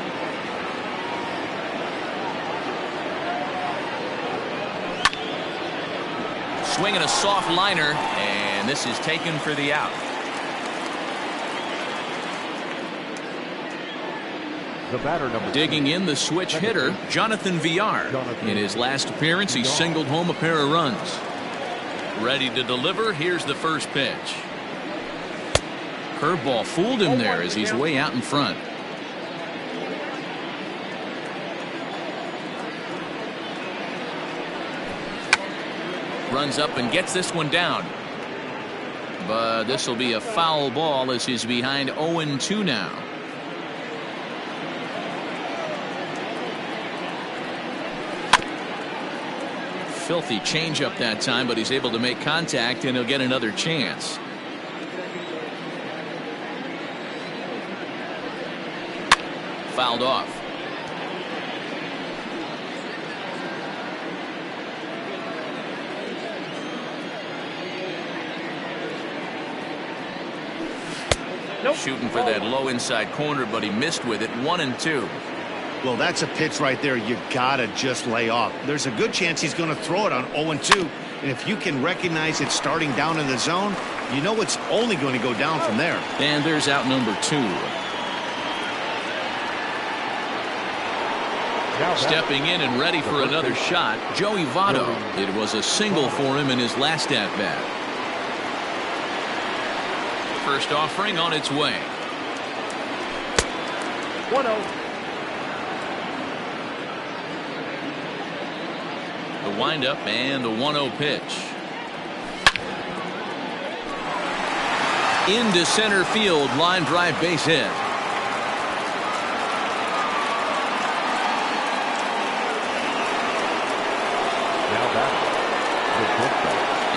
Swinging a soft liner, and And this is taken for the out. The batter number Digging in, the switch hitter, Jonathan Villar. In his last appearance, he singled home a pair of runs. Ready to deliver. Here's the first pitch. Curveball fooled him there as he's way out in front. Runs up and gets this one down. But this will be a foul ball as he's behind 0-2 now. Filthy changeup that time, but he's able to make contact and he'll get another chance. Fouled off. Shooting for that low inside corner, but he missed with it. 1-2. Well, that's a pitch right there you gotta just lay off. There's a good chance he's going to throw it on 0-2, and if you can recognize it starting down in the zone, you know it's only going to go down from there. And there's out number 2. Stepping in and ready for another shot, Joey Votto. It was a single for him in his last at-bat. First offering on its way. 1-0. The windup and the 1-0 pitch. Into center field, line drive, base hit.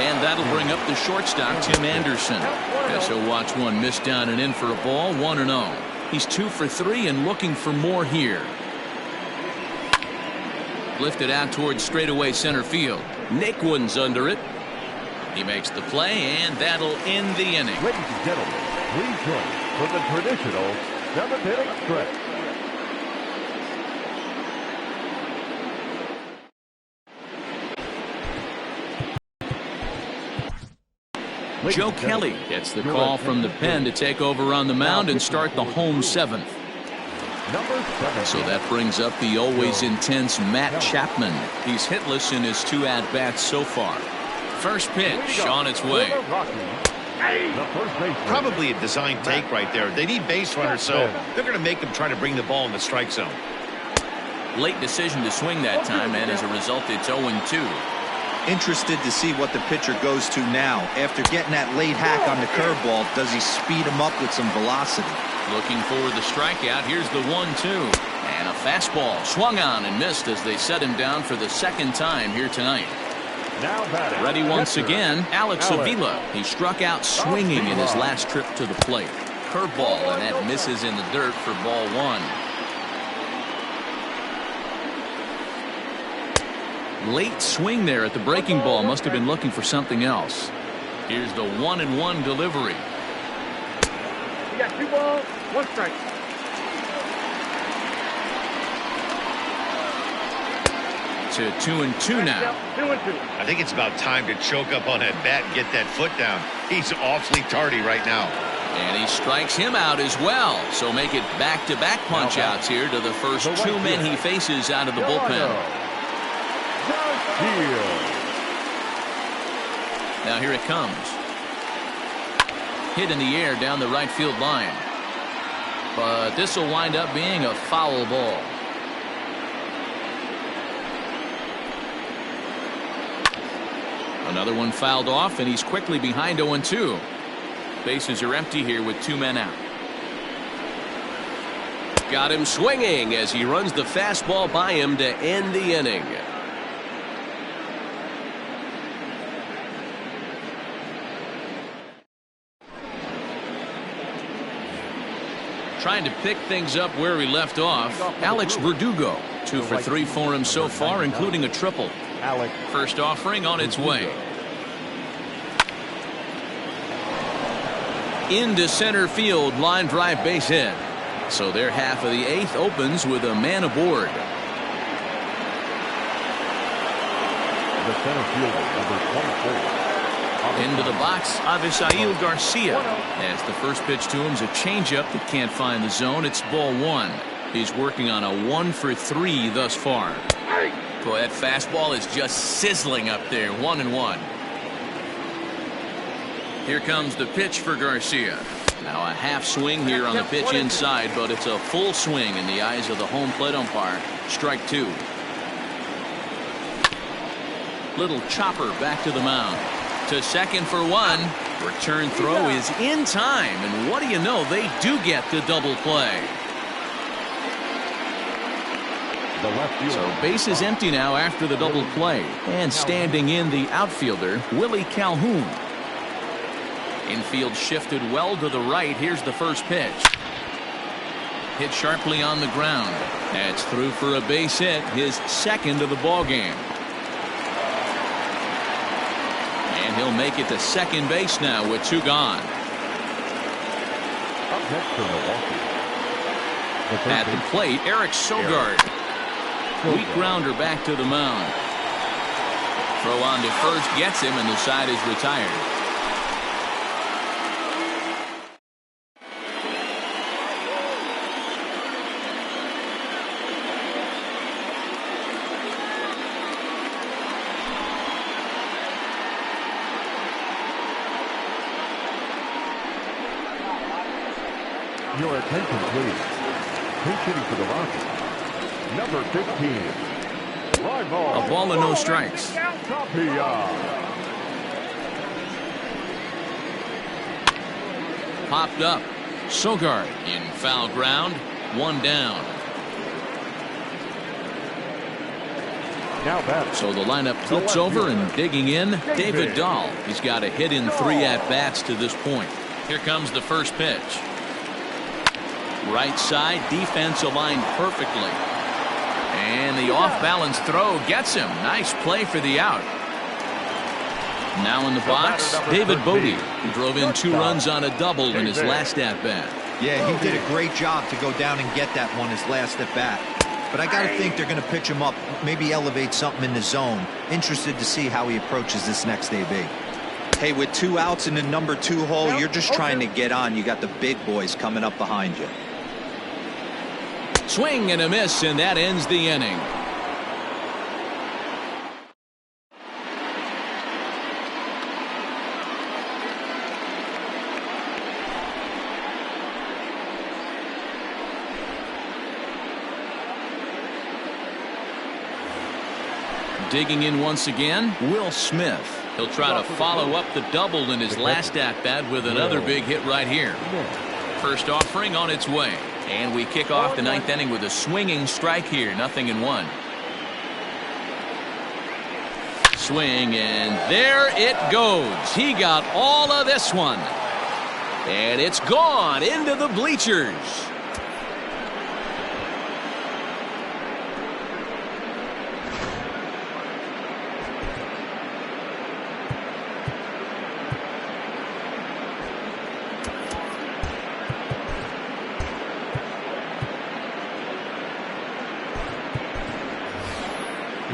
And that'll bring up the shortstop, Tim Anderson. Guess he'll watch one miss down and in for a ball. 1-0. He's 2 for 3 and looking for more here. Lifted out towards straightaway center field. Naquin's under it. He makes the play, and that'll end the inning. Ladies and gentlemen, please join for the traditional 7th-inning stretch. Joe Kelly gets the call from the pen to take over on the mound and start the home 7th. So that brings up the always intense Matt Chapman. He's hitless in his 2 at-bats so far. First pitch on its way. Probably a design take right there. They need base runners, so they're going to make them try to bring the ball in the strike zone. Late decision to swing that time, and as a result, it's 0-2. Interested to see what the pitcher goes to now. After getting that late hack on the curveball, does he speed him up with some velocity? Looking for the strikeout. Here's the 1-2. And a fastball swung on and missed as they set him down for the second time here tonight. Now batting. Ready once again, Alex Avila. He struck out swinging in his last trip to the plate. Curveball, and that misses in the dirt for ball 1. Late swing there at the breaking ball. Must have been looking for something else. Here's the 1-1 delivery. You got 2 balls, 1 strike. To 2-2 now. 2-2. I think it's about time to choke up on that bat and get that foot down. He's awfully tardy right now. And he strikes him out as well. So make it back-to-back punch-outs here to the first 2 men he faces out of the bullpen. Now here it comes. Hit in the air down the right field line. But this will wind up being a foul ball. Another one fouled off, and he's quickly behind 0-2. Bases are empty here with 2 men out. Got him swinging as he runs the fastball by him to end the inning. Trying to pick things up where we left off, Alex Verdugo. 2 for 3 for him so far, including a triple. First offering on its way. Into center field, line drive, base hit. So their half of the 8th opens with a man aboard. The center fielder, number 24, Into the box, Avisail Garcia. As the first pitch to him is a changeup that can't find the zone. It's ball one. He's working on a 1-for-3 thus far. Boy, that fastball is just sizzling up there. 1-1. Here comes the pitch for Garcia. Now a half swing here on the pitch inside, but it's a full swing in the eyes of the home plate umpire. Strike two. Little chopper back to the mound. To second for one. Return throw is in time, and what do you know, they do get the double play. So base is empty now after the double play, and standing in the outfielder, Willie Calhoun. Infield shifted well to the right. Here's the first pitch. Hit sharply on the ground. That's through for a base hit, his second of the ball game. And he'll make it to second base now with two gone. Up next for Milwaukee. At the plate, Eric Sogard. Weak grounder back to the mound. Throw on to first gets him, and the side is retired. Your attention, please. Pinch hitting for the Rockies. Number 15. Live ball. A ball and no strikes. Tapia. Popped up. Sogard in foul ground. One down. Now batter. So the lineup flips over, and digging in, David Dahl. He's got a hit in 3 at-bats to this point. Here comes the first pitch. Right side, defense aligned perfectly. And the off-balance throw gets him. Nice play for the out. Now in the box, David Bodie, who drove in 2 runs on a double in his last at-bat. Yeah, he did a great job to go down and get that one his last at-bat. But I got to think they're going to pitch him up, maybe elevate something in the zone. Interested to see how he approaches this next AB. Hey, with 2 outs in the number 2 hole, you're just trying to get on. You got the big boys coming up behind you. Swing and a miss, and that ends the inning. Digging in once again, Will Smith. He'll try to follow up the double in his last at-bat with another big hit right here. First offering on its way. And we kick off the 9th inning with a swinging strike here. 0-1. Swing, and there it goes. He got all of this one. And it's gone into the bleachers.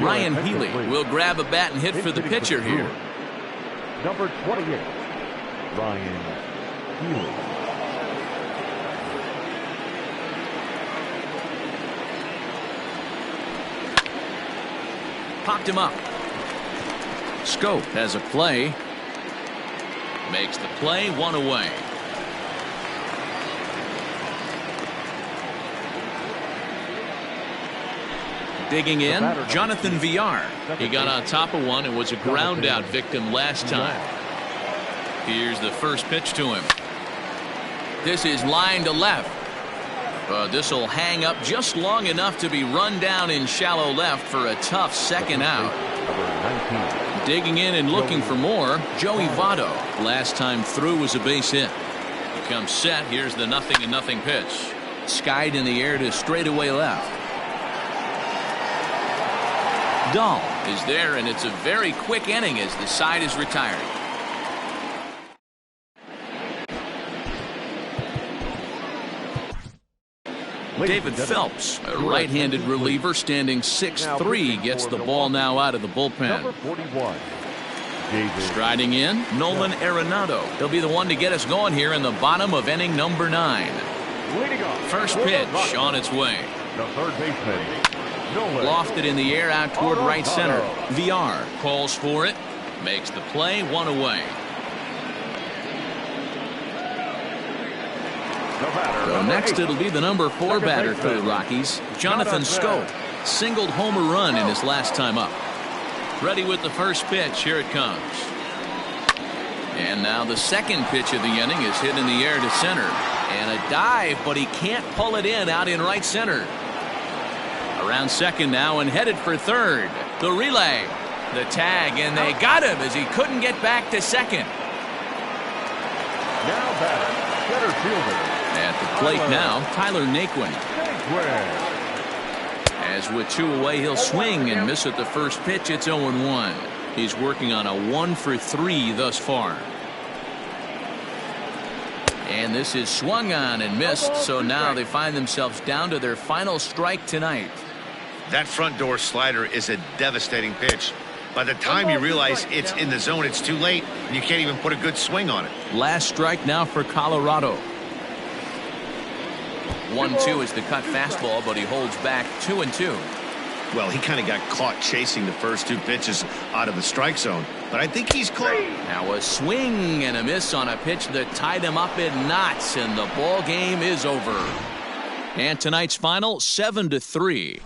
Ryan Healy will grab a bat and hit for the pitcher here. Number 28, Ryan Healy. Popped him up. Schoop has a play. Makes the play, 1 away. Digging in, Jonathan Villar. He got on top of one and was a ground out victim last time. Here's the first pitch to him. This is line to left. This will hang up just long enough to be run down in shallow left for a tough second out. Digging in and looking for more, Joey Votto. Last time through was a base hit. He comes set. Here's the 0-0 pitch. Skied in the air to straightaway left. Dahl is there, and it's a very quick inning as the side is retired. David Phelps, a right-handed reliever standing 6'3", gets the ball now out of the bullpen. Number 41, David. Striding in, Nolan Arenado. He'll be the one to get us going here in the bottom of inning number 9. Leading off. First pitch on its way. The third baseman, Nolan. Lofted in the air out toward right center. VR calls for it. Makes the play, 1 away. So next it'll be the number 4 batter for the Rockies, Jonathan Schoop. Singled home run in his last time up. Ready with the first pitch. Here it comes. And now the second pitch of the inning is hit in the air to center. And a dive, but he can't pull it in out in right center. Around second now and headed for third. The relay. The tag, and they got him as he couldn't get back to second. Now batter, center fielder. At the plate now, Tyler Naquin. As with 2 away, he'll swing and miss at the first pitch. It's 0-1. He's working on a 1 for 3 thus far. And this is swung on and missed, so now they find themselves down to their final strike tonight. That front door slider is a devastating pitch. By the time you realize it's in the zone, it's too late, and you can't even put a good swing on it. Last strike now for Colorado. 1-2 is the cut fastball, but he holds back 2-2. Well, he kind of got caught chasing the first 2 pitches out of the strike zone, but I think he's caught. Now a swing and a miss on a pitch that tied him up in knots, and the ball game is over. And tonight's final, 7-3.